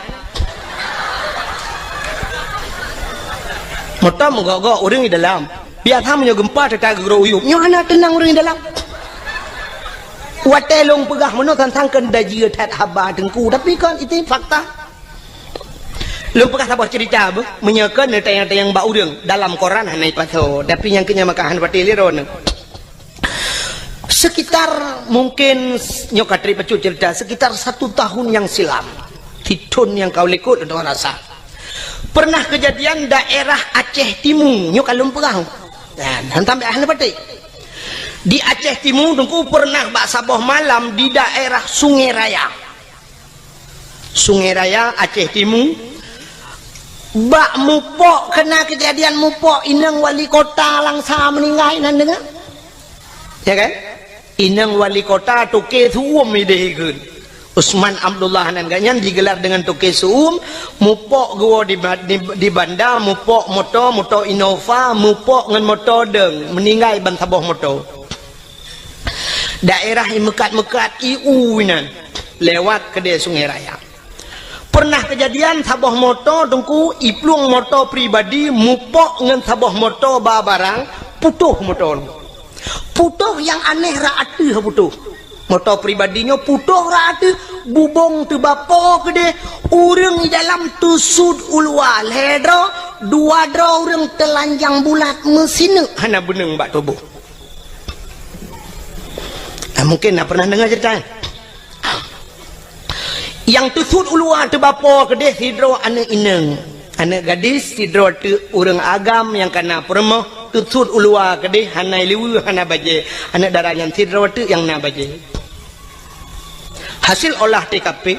A: motor gok orang di dalam biar hamnya gempa tetap gero uyup nyo hana tenang orang di dalam watelong pegah meno tentang kendaji tat haba dengku tapi kan itu fakta Lumpukah sabah cerita apa? Menyakan tayang-tayang bau urang dalam koran hanai paso. Tapi yang kenya makahan pati liron. Sekitar mungkin nyokatri pecu cerita sekitar 1 tahun yang silam. Titun yang kau lekut untuk rasa. Pernah kejadian daerah Aceh Timur nyokal lumpukah. Dan sampai ahli pati. Di Aceh Timur tungku pernah bak sabah malam di daerah Sungai Raya. Sungai Raya Aceh Timur. Bak mupok kena kejadian mupok inang wali kota langsa meninggal nan dengar ya kan inang wali kota toke suum ideheun Usman Abdullah nan ganyan digelar dengan toke suum mupok gua di bandar mupok moto Innova mupok ngan moto deng meninggal ban sabah moto daerah mekat iu nan lewat ke Sungai Raya. Pernah kejadian sabah moto tungku iplung moto pribadi mupok ngan sabah moto ba barang putuh motor. Putuh yang aneh raatu putuh. Moto pribadinya putuh raatu bubong tu bapo gede urang di dalam tusud ulwal hedro dua dro urang telanjang bulat mesin hana beneng bak tubuh. Mungkin pernah dengar cerita. Yang tusud ulua tu bapa kedeh sidro anak ineng anak gadis sidro tu orang agam yang kena permoh tusud ulua kedeh hanai liwu hana baje anak darah yang sidro tu yang na baje hasil olah TKP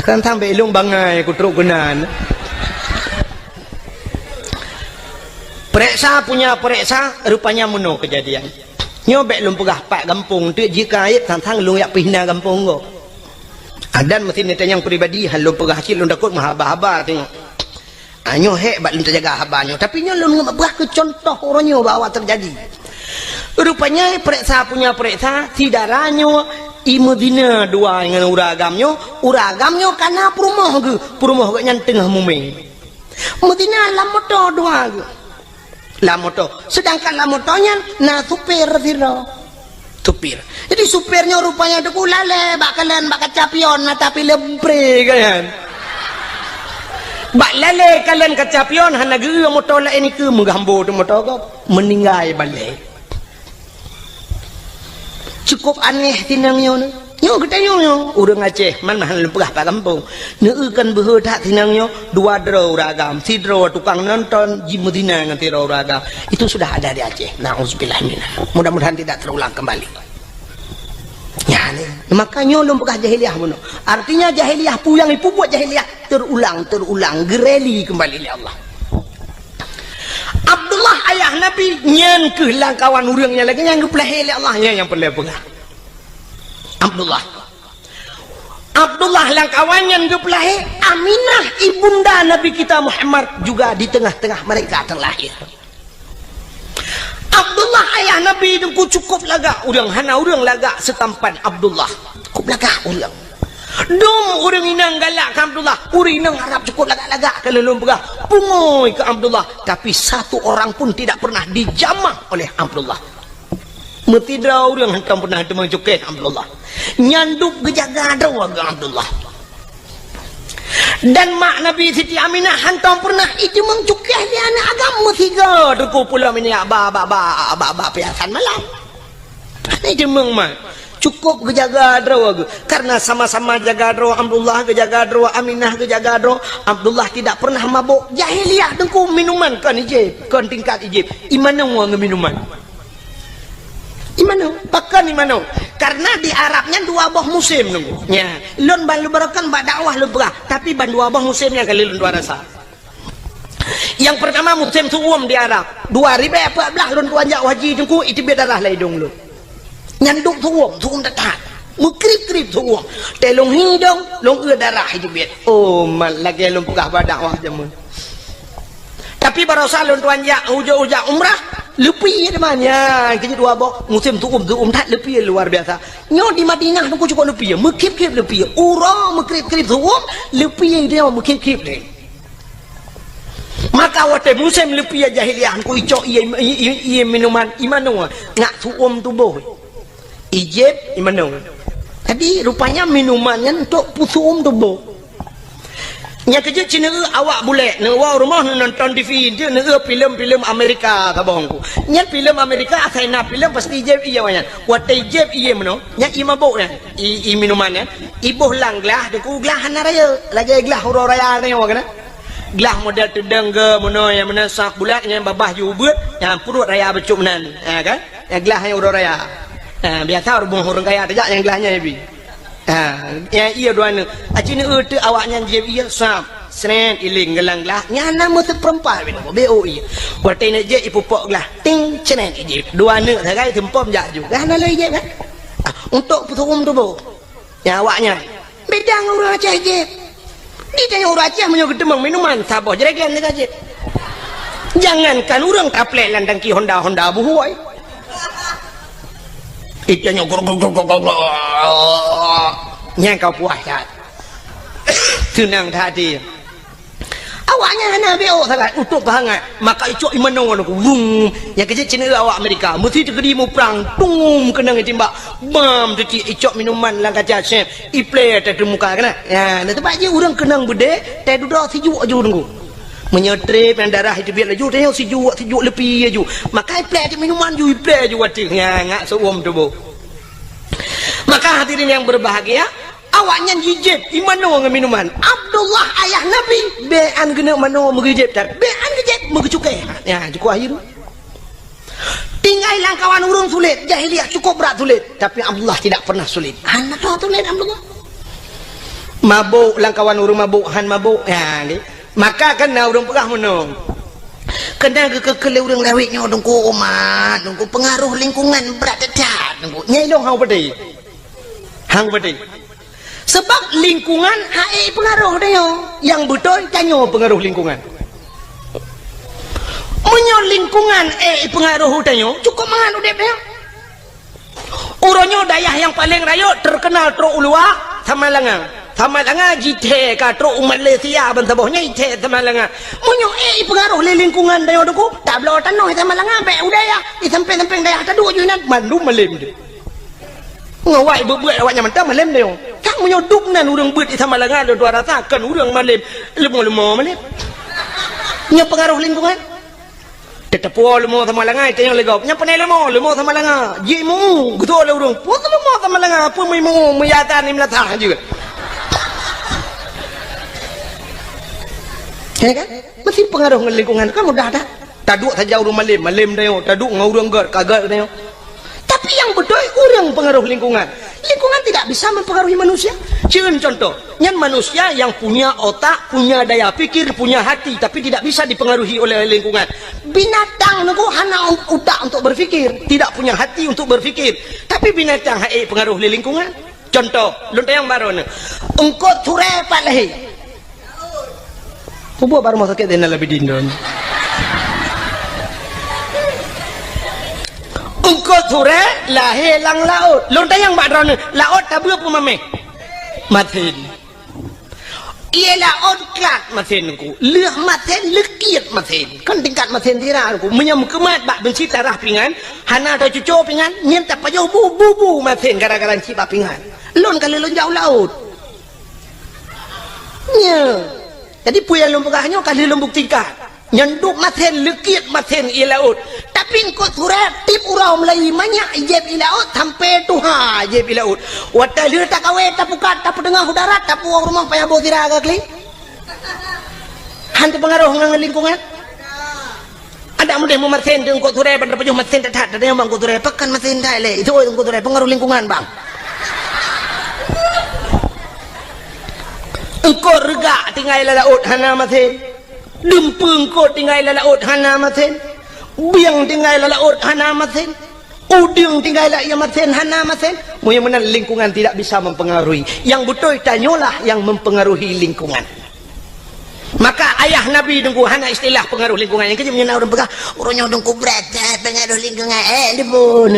A: kan sampai ilung bangai kutruk gunan periksa punya periksa rupanya muno kejadian nyobek lumpugah pak kampung tu jika ayat tantang lu yak pihna kampung go adan mesti neta yang pribadi hal lumpugah kecil lu takut mahaba-haba tengok anyo hek bak lu terjaga habanyo tapi nyo lu ngabah ke contoh oranyo bawa terjadi rupanya periksa punya periksa sidaranyo imudina dua dengan uragamnyo karena perumoh ke yang tengah mume mudina lamoto dua ke lamoto sedangkan lamotonya na supir siro supir jadi supirnya rupanya tu lale bakalan bak kacapion na tapi lebre kan bak lale kalian kacapion hana geu motor la ini ke menggambo tu motor ko meninggal balik cukup aneh tinangnya nyo katanya urang Aceh man mahal pegah pak kampung neukan behe tak tinangnya dua dro ragam sidro tukang nonton jimudina nganti ragam itu sudah ada di Aceh nauzubillah minah mudah-mudahan tidak terulang kembali ya nih makanya belum pegah jahiliyah mono artinya jahiliyah puyang ipu buat jahiliyah terulang gereli kembali oleh Allah Abdullah ayah Nabi nyen kehilang kawan urangnya lagi yang geplehe oleh Allah yang perlu pegah Abdullah lang kawannya geplehe Aminah ibunda Nabi kita Muhammad juga di tengah-tengah mereka terlahir Abdullah ayah Nabi itu cukup laga urang hana urang laga setampan Abdullah cukup laga urang dom urang inang galak ke Abdullah urang inang harap cukup laga-laga kalau lumpugah pungoy ke Abdullah tapi satu orang pun tidak pernah dijamah oleh Abdullah Metidra orang hantam pernah demang cukai Abdullah nyanduk gejaga dawa ke Abdullah dan mak Nabi Siti Aminah hantam pernah itu mengcukai dia anak agama tiga duku pulau ini abah piasan malam ini demang mak cukup gejaga dawa karena sama-sama jaga dawa Abdullah gejaga dawa Aminah gejaga dawa Abdullah tidak pernah mabuk jahiliyah dengku minuman kan ijib kan tingkat ijib imana uang minuman imano pakan imano karena di Arabnya dua buah musim nunggu ya lon balu berakan bak dakwah lu berah tapi ban dua buah musimnya kali lon dua rasa yang pertama musim suum di Arab 2014 lon tuanjak haji jengku itu beda darah laidung lu nyanduk suum dekat mukrip suum telung hidung long darah itu biat oh mal lagi lon pegah dakwah jamun tapi barosa lon tuanjak ujak umrah lebih namanya kini dua bok musim tuum tak lebih luar biasa nyo di Madinah tu cukup lebih mekip lebih urang mekrip tuum lebih dia mekip ni maka waktu musim lebih jahiliyah ku icok iya minuman imano ngak tuum tubuh ijib imano Jadi rupanya minumannya untuk pusum tubuh. Yang kerja Cina awak boleh nak rumah nonton TV dia nak filem-filem Amerika tabongku. Yang filem Amerika asal nak filem pasti jeb iya wanya. Watai jeb iya mano. Yang imabuk ya. Minumannya. Ibuh lang gelah deku gelah hana raya. Lagi gelah huru raya ni awak kena. Gelah model tedeng ke mano yang mana sak bulat yang babah jubut yang perut raya becuk menan. Ha kan? Yang gelah yang huru raya. Ha biasa orang kaya tajak yang gelahnya hebi. Ya iya doana. Acina tu awaknya je iya sam. Sren iling gelang lah. Nyana mo seperempat bino BO iya. Watai nak je ipupok lah. Ting cenen je. Doana sagai tempom jak juga. Nah lagi je kan. Untuk putum tu bo. Ya awaknya. Bedang orang Aceh je. Di tanya orang Aceh menyo gedemang minuman saboh jeragan dekat je. Jangankan orang taplek landang ki Honda buhuai. Itanya yang kau puas tak? Tenang tadi. Awaknya hana BO sangat untuk bahangat. Maka icok imano aku. Bung. Yang kecil Cina awak Amerika. Mesti terkedi mu perang. Tung kena ngetimbak. Bam tu icok minuman lang kaca chef. Iplay tak muka kena. Ya, nak tempat je orang kenang bude. Tak duduk sejuk aja tunggu. Menyetrip yang darah itu biar laju. Tengok sejuk lebih aja. Maka iplay tu minuman ju iplay ju watik. Ya, ngak seuam tu bo. Maka hadirin yang berbahagia, awaknya jijib imano dengan minuman. Abdullah ayah Nabi bean kena mano mengijib tak bean kejib mengecukai. Ya cukup akhir. Tinggal kawan urung sulit, jahiliah cukup berat sulit, tapi Abdullah tidak pernah sulit. Anak tu sulit Abdullah. Mabuk kawan urung mabuk, han mabuk. Ya ni. Maka kena urung pegah mano. Kena ke urang lewitnya dongku umat, dongku pengaruh lingkungan berat dekat, dongku nyelong hang pedih. Hang pedih. Sebab lingkungan hai pengaruh dia. Yang betul tanya pengaruh lingkungan. Munyo lingkungan pengaruh dia cukup mangan udip dia. Uronyo dayah yang paling raya terkenal tro ulua Samalangan. Samalangan jite ka tro Malaysia ban sabohnya jite Samalangan. Munyo pengaruh lingkungan dia doku tak belo tanah Samalangan be udaya di samping-samping dayah tadu juinan mandu malim dia. Ngawai berbuat awaknya mentah malam dia. Tak menyoduk nan urang buat di Samalangan ada dua rasakan urang malam lemah malam. Nya pengaruh lingkungan. Tetapu lemah Samalangan itu yang legap. Nya panai lemah Samalangan. Jimu betul urang. Pun lemah Samalangan apa mau meyatan ni melatah juga. Ya kan? Mesti pengaruh lingkungan kan mudah dah. Taduk saja urang malam dia. Taduk ngurang kagak dia. Tapi yang betul orang pengaruh lingkungan. Lingkungan tidak bisa mempengaruhi manusia. Cien contoh, yang manusia yang punya otak, punya daya pikir, punya hati, tapi tidak bisa dipengaruhi oleh lingkungan. Binatang itu hanya otak untuk berfikir, tidak punya hati untuk berfikir. Tapi binatang pengaruh oleh lingkungan. Contoh, lontar yang baru ni, engkau turai pat lahir. Buat baru masuk ke dalam lebih dindon. Engkau sore lahir lang laut. Lontar yang baru ni, laut tak boleh pun mame. Matin. Ia laut kelak matin ku. Leh matin lekiat matin. Kan tingkat matin tira ku. Menyam kemat bak benci tarah pingan. Hana atau cucu pingan. Nyen tak payah bu matin gara-gara cipa pingan. Lon kali lon jauh laut. Nya. Jadi puyan lon pegahnya kali lon buktikan. Nyanduk maten lekiat maten i laut. Tapi engkau surat tip urau Melayu banyak ijeb i laut sampai tuha ijeb i laut. Wata lir tak kawe tak pukat tak pedengah udara tak puang rumah payah bawa tira agak kli. Hantu pengaruh dengan lingkungan. Ada mudah mematen tu engkau surat bandar pejuh maten tak ada yang bang engkau surat pekan maten tak le. Itu engkau surat pengaruh lingkungan bang. Engkau regak tinggal i laut hana maten. Dempeng kau tinggal di laut hana maten. Biang tinggal di laut hana maten. Udang tinggal di maten hana maten. Mudah-mudahan lingkungan tidak bisa mempengaruhi. Yang betul tanyalah yang mempengaruhi lingkungan. Maka ayah Nabi dengku hana istilah pengaruh lingkungan. Yang kecil menyana orang pegang orangnya dengku berat pengaruh lingkungan. Dia pun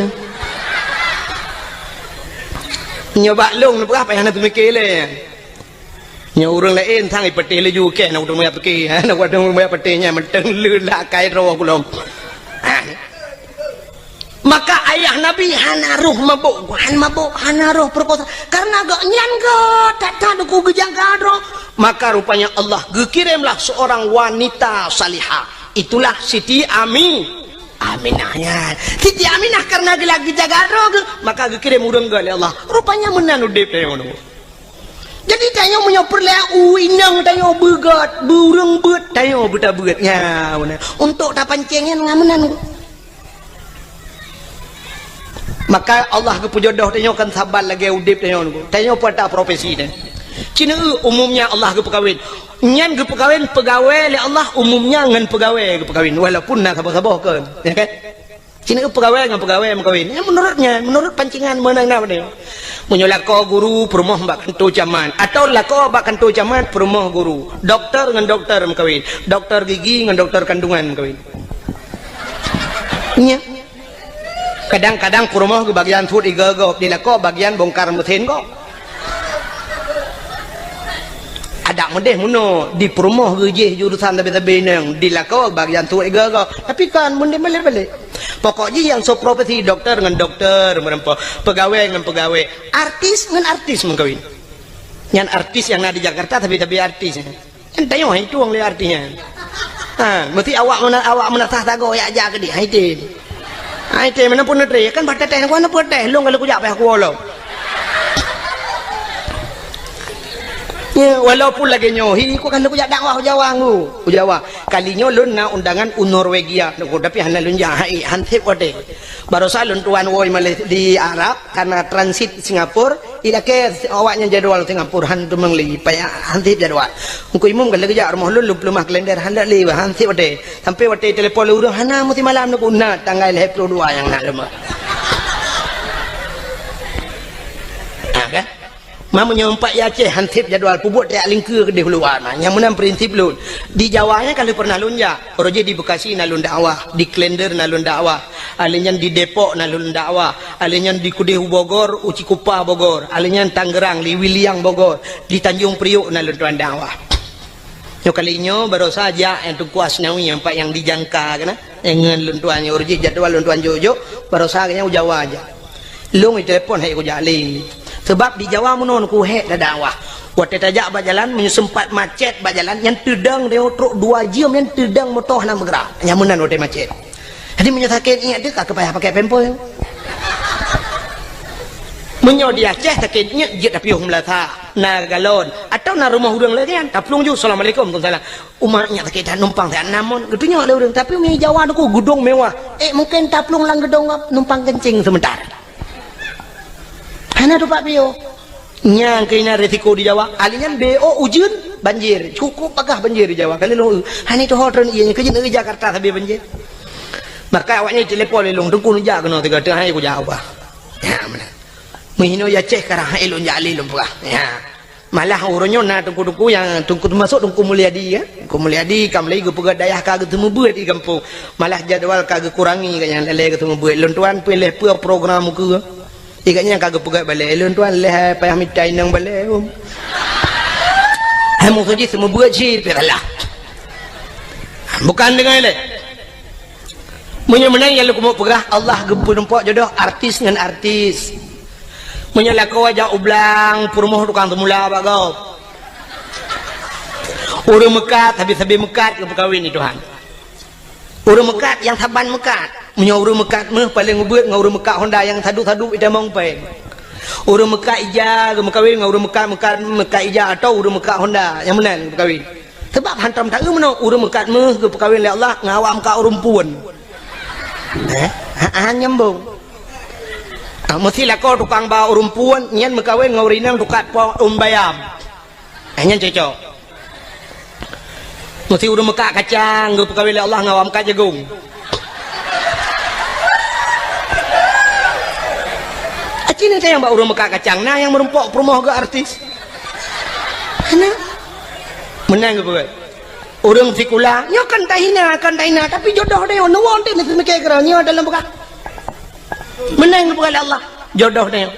A: nyoba long pegang apa yang nak mikir le. Nya orang lain thang ipete le ju ke nak udang maya peke nak udang maya petenya menteng le la kai ro kulom. Maka ayah Nabi hanaruh mabuk hanaruh proposal karena gak nyan tak tahu ku gejang gadro, maka rupanya Allah kirimlah seorang wanita salihah, itulah Siti Aminah ya. Siti Aminah karena lagi jaga gadro maka kirim urang oleh Allah, rupanya menan udip tayo. Jadi tayo menyoper le uinang tayo begat burung bet tayo buta begatnya untuk tapancengin ngamenan. Maka Allah kepujodoh tayo kan sabar lagi udip tayo pada profesi deh. Cina umumnya Allah ke pegawin nyan ke pegawai le Allah umumnya ngan pegawai walaupun nak sabar-sabar kan ya kan. Cina pegawai mengkawin ya menurut pancingan menang nama dia. Menyolako guru permoh bak kantor caman atau lako bak kantor caman permoh guru, dokter dengan dokter mengkawin, dokter gigi dengan dokter kandungan mengkawin. Nya kadang-kadang permoh ke bagian food igagop dilako bagian bongkar mesin kok. Ada modeh muno di permoh ge jurusan tabe-tabe nang dilako bagian food igagop tapi kan munde balik-balik. Pokoknya yang so profesi dokter dengan dokter, pegawai dengan pegawai, artis dengan artis mengkawin. Yang artis yang ada di Jakarta tapi artis. Kan tayo itu orang le artinya. Mesti awak menatah tago ya aja ke dia haitin. Haitin mana pun nedre kan bata teh ko na pun teh long kalau ku jak aku lo. Walaupun lagi nyohi ku kan ku jak dakwah Jawa ku Jawa kalinya lun na undangan Norwegia tapi hana lun jahai hantip wate barosa lun tuan woi malih di Arab karena transit Singapura ida ke awaknya jadwal Singapura hantu mengli paya hantip jadwal ku imum kan lagi jak rumah lun lumah kalender handa li hantip wate sampai wate telepon urang hana mesti malam nak unna tanggal 22 yang nak lemah kan mamanya empat ya Aceh hantip jadwal pubut tak lingkir ke dahuluan yang menang prinsip lun di Jawanya kalau pernah lun ya roje di Bekasi nalun dakwah di Klender nalun dakwah alinyan di Depok nalun dakwah alinyan di Kudehu Bogor Uci Kupa Bogor alinyan Tangerang di Wiliang Bogor di Tanjung Priok nalun tuan dakwah yo kalinya baru saja yang tukuas nawi yang pak yang dijangka kana dengan lun tuannya roje jadwal lun tuan Jojo baru saja Jawa aja lung telepon hai ku jali sebab di Jawa menon ku hek dakwah waktu tajak berjalan menyesempat macet berjalan yang tedang dia truk 2 jam yang tedang motor nak bergerak yang menan waktu macet jadi menyatakan ingat dia tak payah pakai pempol menyo di Aceh takitnya dia tapi melata na galon atau na rumah urang lagi kan taplung ju assalamualaikum salah umatnya takit numpang tak namun gedunya ada urang tapi di Jawa aku gedung mewah mungkin taplung lang gedung numpang kencing sebentar hana tu Pak Bio nyang kena resiko di Jawa alinya BO ujian banjir cukup agak banjir di Jawa kali lu hani tu hotel ianya kerja di Jakarta tapi banjir maka awaknya telepon lelong tunggu nujak kena tiga tengah aku jawab ya mana menghino ya ceh karena elon jali lumpah ya malah orangnya na tunggu yang tunggu masuk tunggu Mulyadi ya tunggu Mulyadi kam lagi pegawai dayah kagak temu buat di kampung malah jadwal kagak kurangi kayaknya lele ketemu buat lontuan pilih program muka ikatnya kagak pegat balik lun tuan leh payah mitai nang balik hamu saja semua buat sih piralah bukan dengan le menang yang lu mau pegah Allah gempu nampak jodoh artis dengan artis menyalako wajah ublang purmoh tukang temula bagau urang mekat habis-habis mekat ke kawin ni Tuhan urang mekat yang saban mekat menyuruh mekat meh paling ngebuat ngurus mekat Honda yang tadu-tadu ida mong peng urus mekat ija ke mekawin ngurus mekat ija atau urus mekat Honda yang menan berkawin sebab hantam tak mana urus mekat meh ke berkawin oleh Allah ngawak mekat urung puan nyambung mesti lah kau tukang bawa urung puan nyan mekawin ngaurinang tukat po bayam nyan cocok mesti urus mekat kacang ke berkawin oleh Allah ngawak mekat jagung Cina saya yang bawa urung mekat kacang nah yang merempok perumah ke artis mana menang ke bagai urung fikula nyo kan tahina tapi jodoh dia nuwon dia mesti mikir kerana dalam bekat menang ke bagai Allah jodoh dia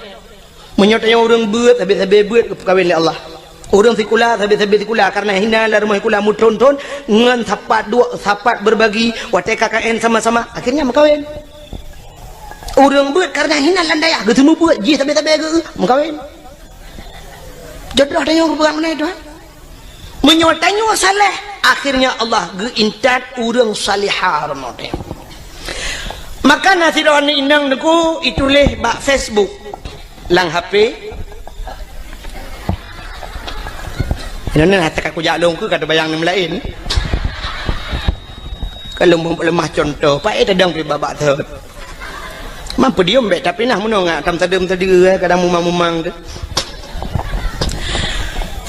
A: menyotanya urung buat habis-habis buat ke kawin oleh Allah urung fikula habis-habis fikula karena hina lah rumah fikula muton-ton ngan sapat berbagi watai KKN sama-sama akhirnya makawin Orang buat karena hina landaya ketemu buat ji tabe-tabe ke mengkawin. Jodoh tanya orang mana itu? Menyuatanya saleh. Akhirnya Allah geintat orang salihah ramai. Maka nasi doan inang deku itulah bak Facebook, lang HP. Ini nak tak aku jalung ke kata bayang yang lain. Kalau lemah contoh, pak itu dang babak tu. Mampu dia mbak tapi nah menong ngak tam tadem tadi kadang mumang tu.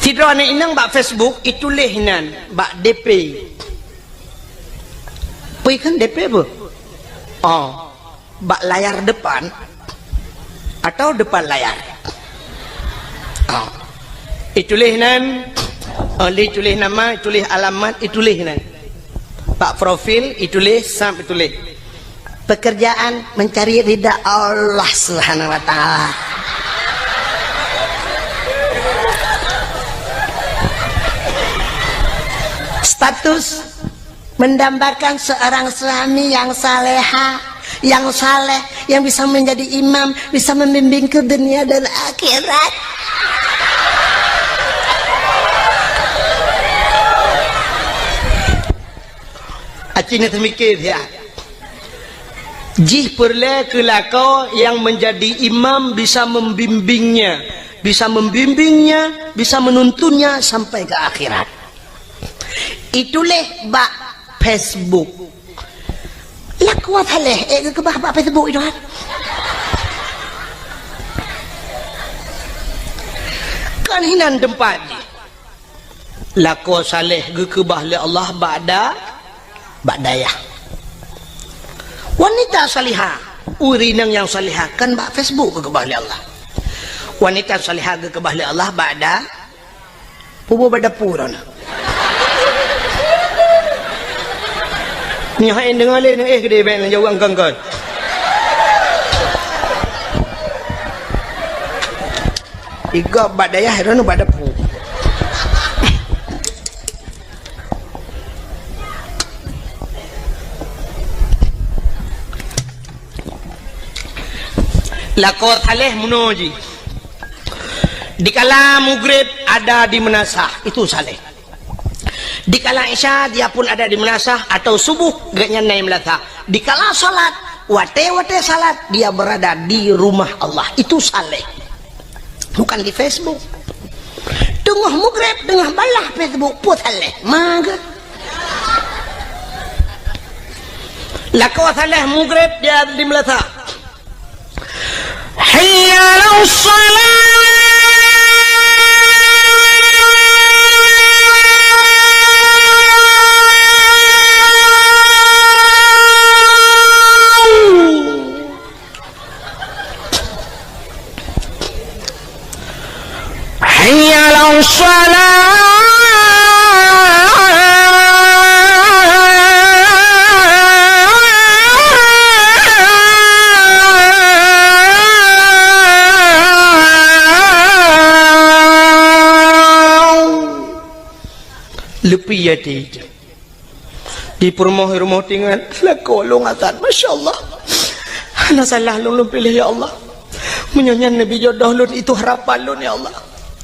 A: Tidro ane inang bak Facebook itu lehinan bak DP. Pergi kan DP apa? Oh, bak layar depan atau depan layar. Oh, itu lehinan. Oleh tulis nama, tulis alamat, itu lehinan. Bak profil itu leh sampai tulis. Pekerjaan mencari ridha Allah Subhanahu wa taala. Status mendambakan seorang suami yang saleha, yang saleh, yang bisa menjadi imam, bisa membimbing ke dunia dan akhirat. Acina termikir ya. Jih perle kelakau yang menjadi imam bisa membimbingnya, bisa menuntunnya sampai ke akhirat. Itulah bak Facebook. Lah kuat haleh ke bak Facebook itu kan. Kan hinan tempat ni. Lako saleh ke bahli Allah ba'dayah. Wanita salihah, urinang yang salihah kan bak Facebook ke bahli Allah. Wanita salihah ke bahli Allah ba'da pubu badapura na. Ni hain dengar le gede ben jauh angkang kan. Iga badayah ranu badapu. Lakot haleh munoji. Dikala maghrib ada di menasah itu saleh. Dikala isya dia pun ada di menasah atau subuh gaknya naik melatah. Dikala salat wate salat dia berada di rumah Allah itu saleh. Bukan di Facebook. Tengah maghrib tengah balah Facebook pun saleh. Maga. Lakot haleh maghrib dia di melatah. حي على الصلاة حي على الصلاة lepi ya di rumah tinggal lakolong atas Masya Allah anak salah lu pilih ya Allah menyanyian Nabi jodoh lu itu harapan lu ya Allah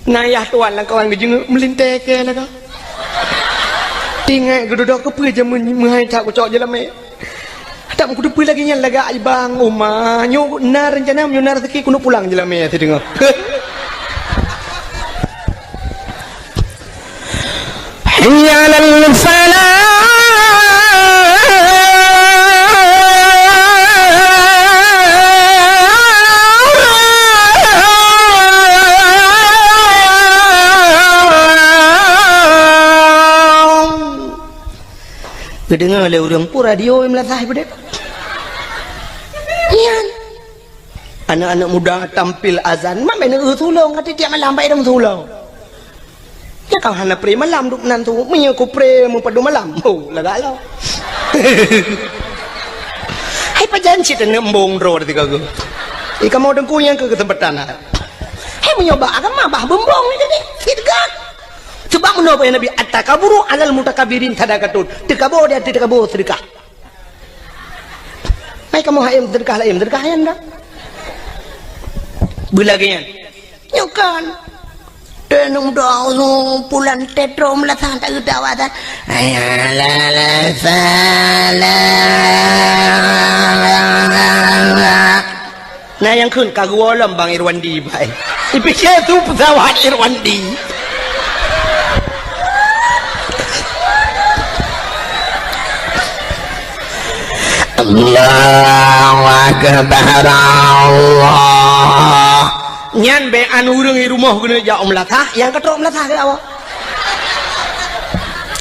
A: nayah tuan lah kawan gejeng melintai ke lah kau tinggal gedodok ke pergi jam menghai tak ku cok je lah me tak ku depi lagi yang laga ibang umah nyu na rencana nyu na rezeki ku pulang je lah me tu dengar حي على الفلاح kedengar oleh orang pun radio yang melatah pada anak-anak muda tampil azan mak main tolong kata tiap malam baik dah tolong ya kau hana pre malam duk nan tu menye ku pre mu padu malam oh lagak lah hai pajan cita nembong ro tiga go ika mau dengku yang ke tempat tanah hai menyoba agama bah bembong ni jadi tidgat sebab menapa ya Nabi at-takaburu alal mutakabirin tadakatun tekabur dia tekabur sedekah Mai kamu hayam sedekah yang dah. Belagian. Nyokan. Tenung doa pulan tetro melatang tak gedawatan. Ayalah salah. Nah yang kun kagwalam Bang Irwandi baik. Dipikir tu pesawat Irwandi. Allahu Akbar Allah. Nyan be anu urang di rumah guna ja melatah yang ketok melatah ke awak.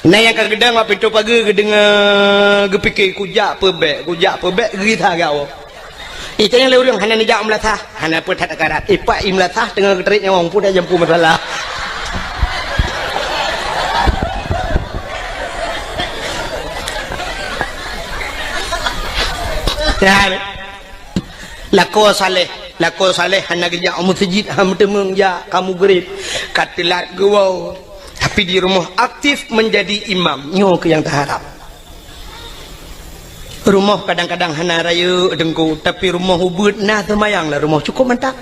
A: Nah yang kagedang apa pintu pagi gedeng gepikir kujak pebek gerita ke awak. Itu yang urang hana ja melatah, hana petat akarat. Ipak melatah dengan keteritnya wong pun dah jampu masalah. Ya. Lako saleh hana kerja masjid ham temeng ya kamu gerib katelat gawau tapi di rumah aktif menjadi imam nyo ke yang terharap rumah kadang-kadang hana raya dengku tapi rumah ubud nah temayang lah rumah cukup mantap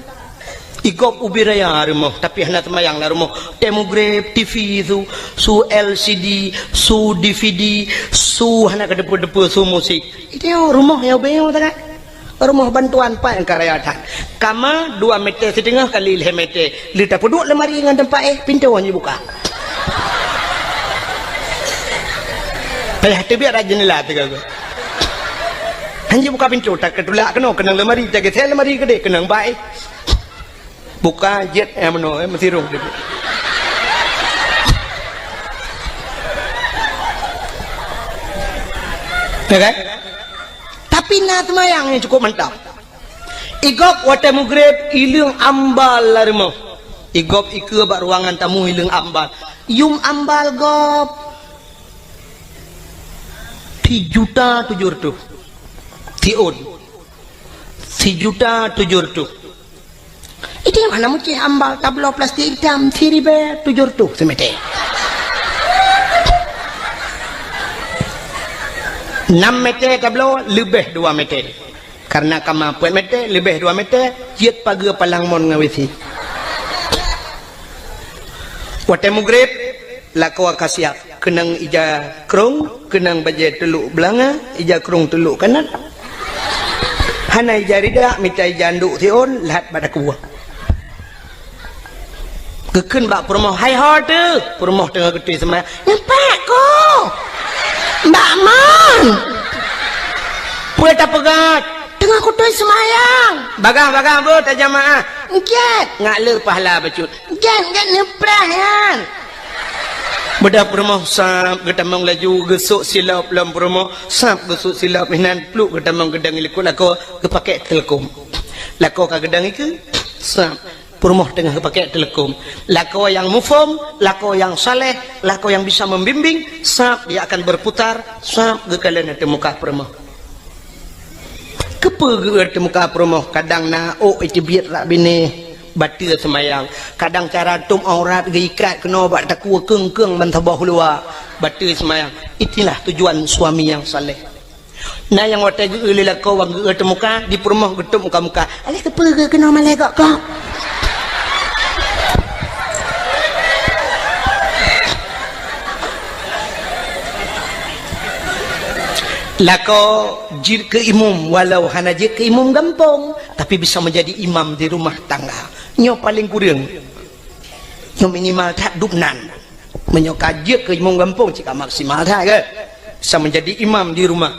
A: igop ubi raya rumah tapi hana temayang lah rumah demograf TV tu su LCD su DVD su hana kedepu-depu su musik itu rumah yang bayang tak rumah bantuan pak yang karayatan kama 2 meter setengah kali 5 meter lita peduk lemari dengan tempat pintu hanya buka tu biar rajin lah tu hanya buka pintu tak ketulak kena lemari jaga saya lemari gede kena baik buka jet mana mesti rong dia ya kan tapi nak semayang yang cukup mantap. Igop wate mugrib ilang ambal lah rumah. Igop ike bak ruangan tamu ilang ambal. Yung ambal gop 3.700.000 tiun 3.700.000 itu yang mana mungkin ambal tablo plastik hitam 3.700 semete 6 meter tablo lebih 2 meter karena kemampuan meter lebih 2 meter jet pagi palang mon ngawisi wate mugrib lakwa kasiap kenang ija krong kenang baje teluk belanga ija krong teluk kanan hana ija rida mitai janduk tion lahat pada kuah keken bak permoh hai horde permoh tengah gede semua nampak ko Mbak Man Pue tak pegat tengah kutui semayang bagang bu tak jamaah ngket ngak le pahala bacut ngket neprah yan bedak permoh sap getamong laju gesuk silap lam permoh sap gesuk silap minan pluk getamong gedang ilikut lako kepake telekom lako ka gedang iku sap permoh tengah pakai telekom lako yang mufom lako yang saleh lako yang bisa membimbing sab dia akan berputar sab ke kalian ada muka permoh kepe ke muka permoh kadang na itu biar rak bini batil semayang kadang cara tum aurat ke ikat kena buat takwa keng bantabah luar batil semayang itulah tujuan suami yang saleh nah yang watai ke lelako wang ke muka di permoh getuk muka alih kepe ke kena malaikat kau lako jir ke imam walau hana jir ke imam gampang tapi bisa menjadi imam di rumah tangga nyo paling kurang nyo minimal tak dubnan menyoka jir ke imam gampang jika maksimal tak ke bisa menjadi imam di rumah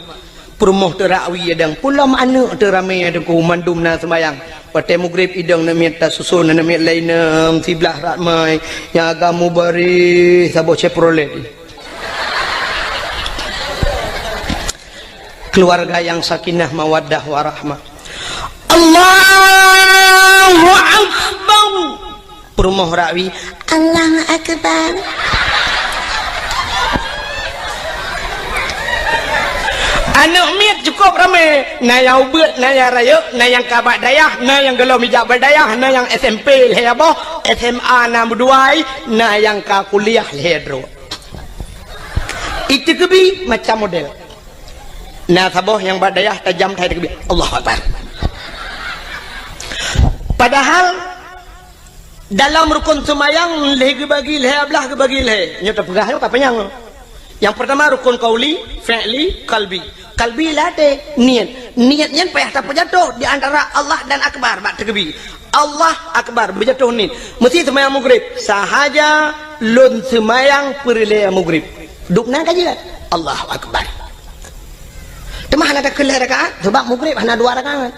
A: permoh terakwi adang pulam anak teramai ada ku mandum na sembayang patai mugrib idang namit ta susun namit lain siblah ratmai yang agamu bari sabo ceprolet keluarga yang sakinah mawaddah warahmah Allahu Akbar permoh rawi Allahu Akbar anak miat cukup ramai na yang ubet na yang raya na yang kabak dayah na yang gelau mijak berdayah na yang SMP lehaboh SMA na berduai na yang ka kuliah lehadro itu kebi macam model Nah saboh yang badayah tajam thai takbir Allahu Akbar. Padahal dalam rukun semayang leh bagi leh ablah bagi leh nya terpegah apa panjang. Yang pertama rukun qauli, fi'li, qalbi. Qalbi lah de niat. Niatnya payah tak jatuh di antara Allah dan akbar bak takbir. Allah akbar berjatuh ni. Mesti semayang maghrib sahaja lun semayang perle maghrib. Dukna kaji Allahu akbar. Temah hana kelah rakaat sebab maghrib hana 2 rakaat.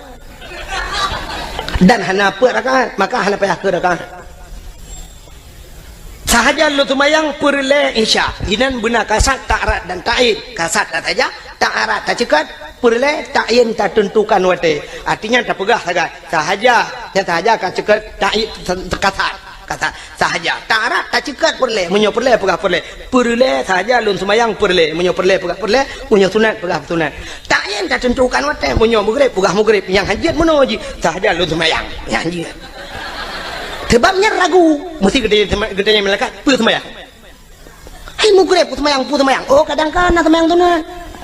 A: Dan hana 4 rakaat, maka hana payah ke rakaat. Sahaja lu tumayang perle isya. Inan benar kasat ta'arat dan ta'in. Kasat tak saja, ta'arat tak cekat, perle ta'in tak tentukan wate. Artinya tak pegah saja. Sahaja kan cekat ta'in kasat. Kata sahaja. Ta'arat tak cekat perle, munyo perle pegah perle. Perle sahaja lu tumayang perle, munyo perle pegah perle, munyo sunat pegah sunat. Ta'in tak tentukan wate, munyo maghrib pegah maghrib. Yang hajat mana haji? Sahaja lu tumayang. Yang hajat. Sebabnya ragu, mesti gedenya malaikat pu semayang. Hai maghrib pu semayang. Oh kadang-kadang semayang tu na.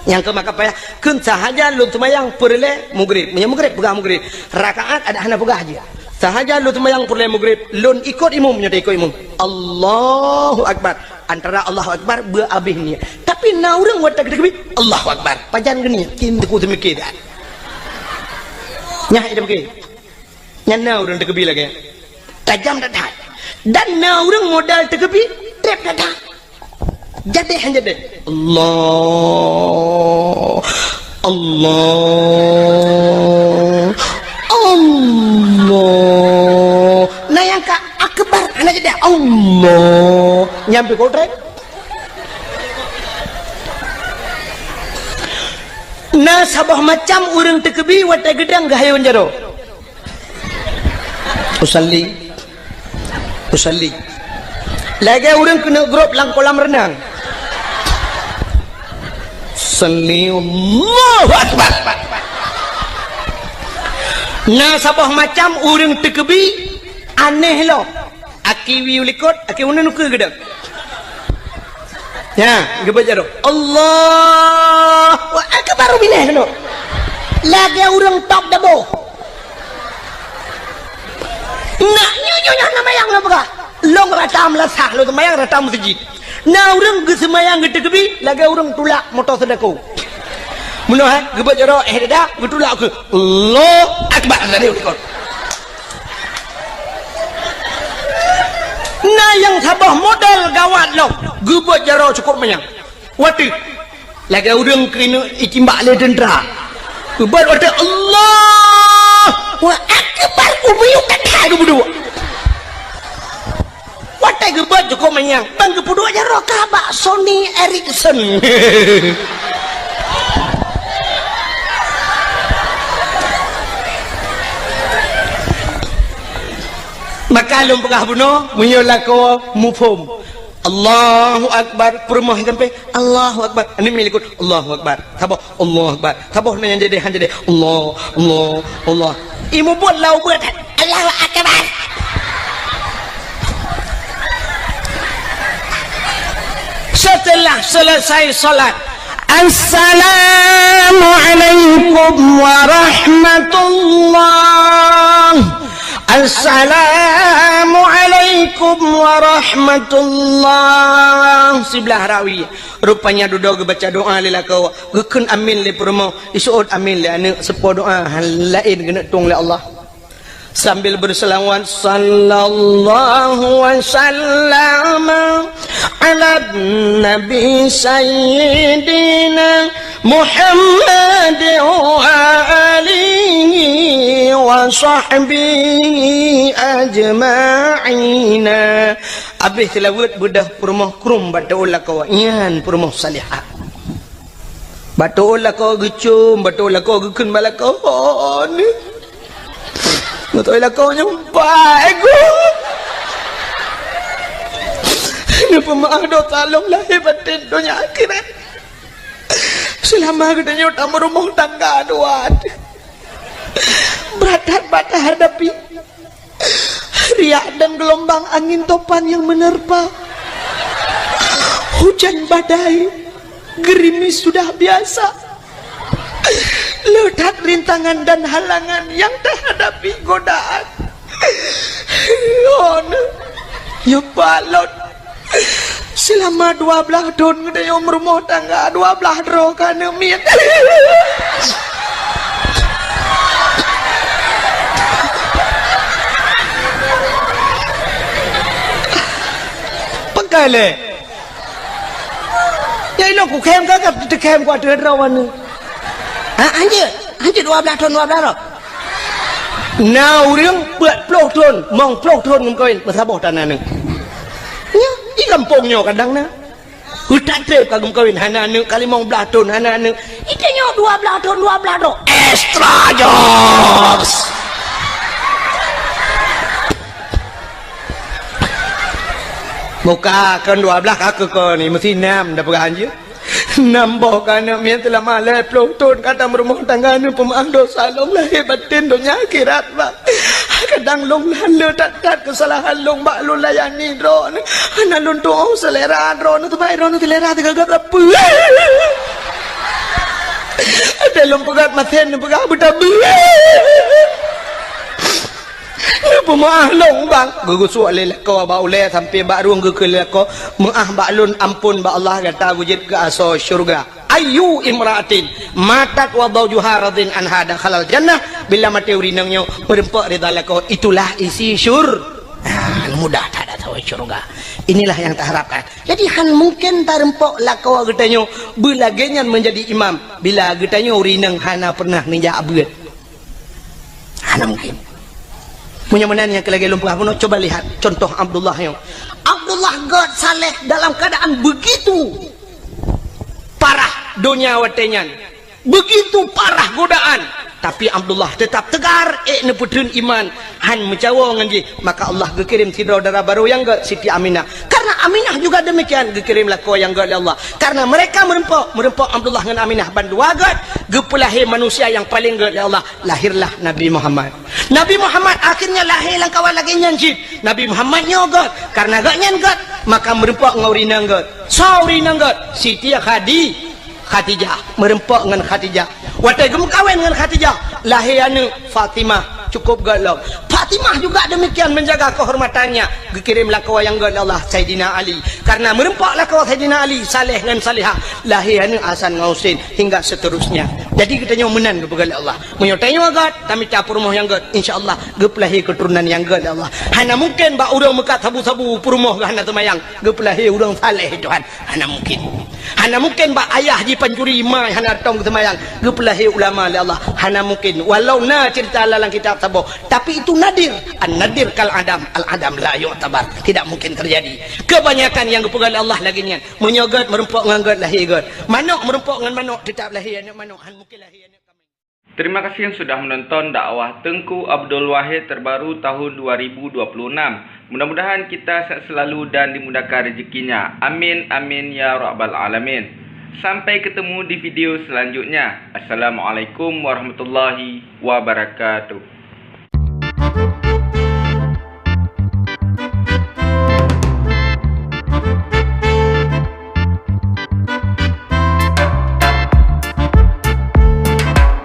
A: Yang ke maka payah kun sahaja lu semayang perle maghrib. Punya maghrib pegah maghrib. Rakaat ada hana pegah aja. Sahaja lu semayang perle maghrib, lun ikut imam nya ikut imam. Allahu akbar. Antara Allahu akbar berabih ni. Tapi na urang wat takbir Allahu akbar. Pajan geni kin ku temikir. Nyah idam ke. Nyana urang takbir lagi. Tajam datang dan na orang modal terkepi trap datang jadi hanya deh Allah nah yang ka akbar hanya jadi Allah nyampe kau trap nah sabah macam orang terkepi watai gedang gahayon jaro usalli lagi orang kena grup lang kolam renang salli Allahu akbar. Nah sabah macam orang terkebi aneh lo aki wiulikot aki unan ke gedang ya gebajar Allahu akbar bineh no lagi orang top dabo nak nyonya nama yang apa? Long ratam lah sah lo semayang ratam masjid. Nah orang ke semayang ke tegebi, lagi orang tulak motor sedekau. Mudah gebat jaro dah betulak ke Allah akbar dari ukut. Nah yang sabah modal gawat lo, gebat jaro cukup banyak. Wati lagi orang kena itimbak le dendra. Gebat wati Allah wa akbar ubiyuk tak berdua. Watai gebat cukup menyang. Bang kedua aja roka bak Sony Ericsson. Maka lum pegah bunuh munyola ko mufhum. Allahu akbar permoh sampai Allahu akbar. Ini milikut Allahu akbar. Sabar Allahu akbar. Sabar nang jadi Allah. Ibu buat lau buat Allahu akbar. Setelah selesai salat, Assalamualaikum warahmatullah. Assalamualaikum warahmatullah. Sebelah rawi rupanya duduk baca doa lila kau gekun amin le promo isuud amin le ane sepo doa lain kena tung le Allah sambil berselawat sallallahu wasallam ala nabi sayyidina Muhammad wa alihi wa sahbihi ajma'ina. Habis tilawat budah permoh krum batu ulah kau ian permoh salihah batu ulah kau gecum batu ulah kau gekun balakau ni betul lah kau nyampai aku. Ini pemaaf doa tolonglah hebatin dunia akhirat. Selama gedenya utama rumah tangga doa. Berat hadapi riak dan gelombang angin topan yang menerpa. Hujan badai, gerimis sudah biasa. Lihat rintangan dan halangan yang terhadapi godaan. Ya balot. Selama 12 tahun kita yang berumah tangga 12 roh kana miet. Pekale. Ya ilo ku kem kaกับte kem gua ดือนเราวันนึงanjir 12 tahun 12 roh. Now riang buat pelok tahun, mong pelok tahun ngkoin bersabot tanahนึง. Ya, di kampungnya kadang na. Hutan trip kagum kawin hana nu kali mong blaton hana nu. Itenya 12 tahun 12 roh. Extra jokes. Muka kan 12 aku ko ni mesti 6 dah pegang je. Nambah kana mian telah malai pelotun kata berumah tangga nu pemaaf dosa long lahir batin dunia akhirat ba. Kadang long lalu tak kesalahan long bak long layani ro. Ana long tu selera ro nu tu bai ro nu selera tegak apa. Ada long pegat maten nu pegat betabu. Pemaah long bang gugu suak le ko ba ule sampai ba ruang gugu le ko maah ba lun ampun ba Allah kata wujud ke aso syurga ayu imraatin matat wa bawjuha radin an hada khalal jannah bila mati urinangnya berempak rida le ko itulah isi mudah tak ada tahu syurga. Inilah yang tak harapkan. Jadi han mungkin tak rempok lah kau getanya bila genyan menjadi imam bila getanya urinang hana pernah ninja abad hana mungkin. Punya menan yang kelagi lumpur aku coba lihat contoh Abdullah yang Abdullah God saleh dalam keadaan begitu parah dunia watenyan, begitu parah godaan, tapi Abdullah tetap tegar neputun iman han mencawa nganji maka Allah gekirim saudara baru yang ke Siti Aminah karena Aminah juga demikian gekirimlah kau yang ke Allah karena mereka merempok Abdullah dengan Aminah bandua God gepulahi manusia yang paling ke Allah lahirlah Nabi Muhammad akhirnya lahir lang kawan lagi nyanjit Nabi Muhammad nyogot karena gak nyangot maka merempok ngaurinang God saurinang God Siti Khadijah merempok dengan Khadijah watai gem kawin dengan Khadijah lahirnya Fatimah cukup galau. Fatimah juga demikian menjaga kehormatannya dikirimlah kau yang gad Allah Sayyidina Ali karena merempaklah kau Sayyidina Ali saleh dan salihah lahirnya Hasan Husain hingga seterusnya. Jadi kita menan kepada Allah menyotanya gad kami capur rumah yang gad insyaallah gepelahi keturunan yang gad Allah hana mungkin ba urang mekat sabu-sabu perumah hana temayang gepelahi urang saleh Tuhan hana mungkin ba ayah di pancuri mai hana tong temayang gepelahi ulama Allah hana mungkin walau na cerita dalam kitab sabo tapi itu nadir an-nadir kal adam al-adam la yu'tabar tidak mungkin terjadi kebanyakan yang kepegal Allah lagi nian menyogat merempok nganggat lahir god manuk merempok ngan manuk tetap lahir anak manuk han mungkin lahir anak kami.
B: Terima kasih yang sudah menonton dakwah Tengku Abdul Wahid terbaru tahun 2026. Mudah-mudahan kita sehat selalu dan dimudahkan rezekinya. Amin amin ya rabbal alamin. Sampai ketemu di video selanjutnya. Assalamualaikum warahmatullahi wabarakatuh.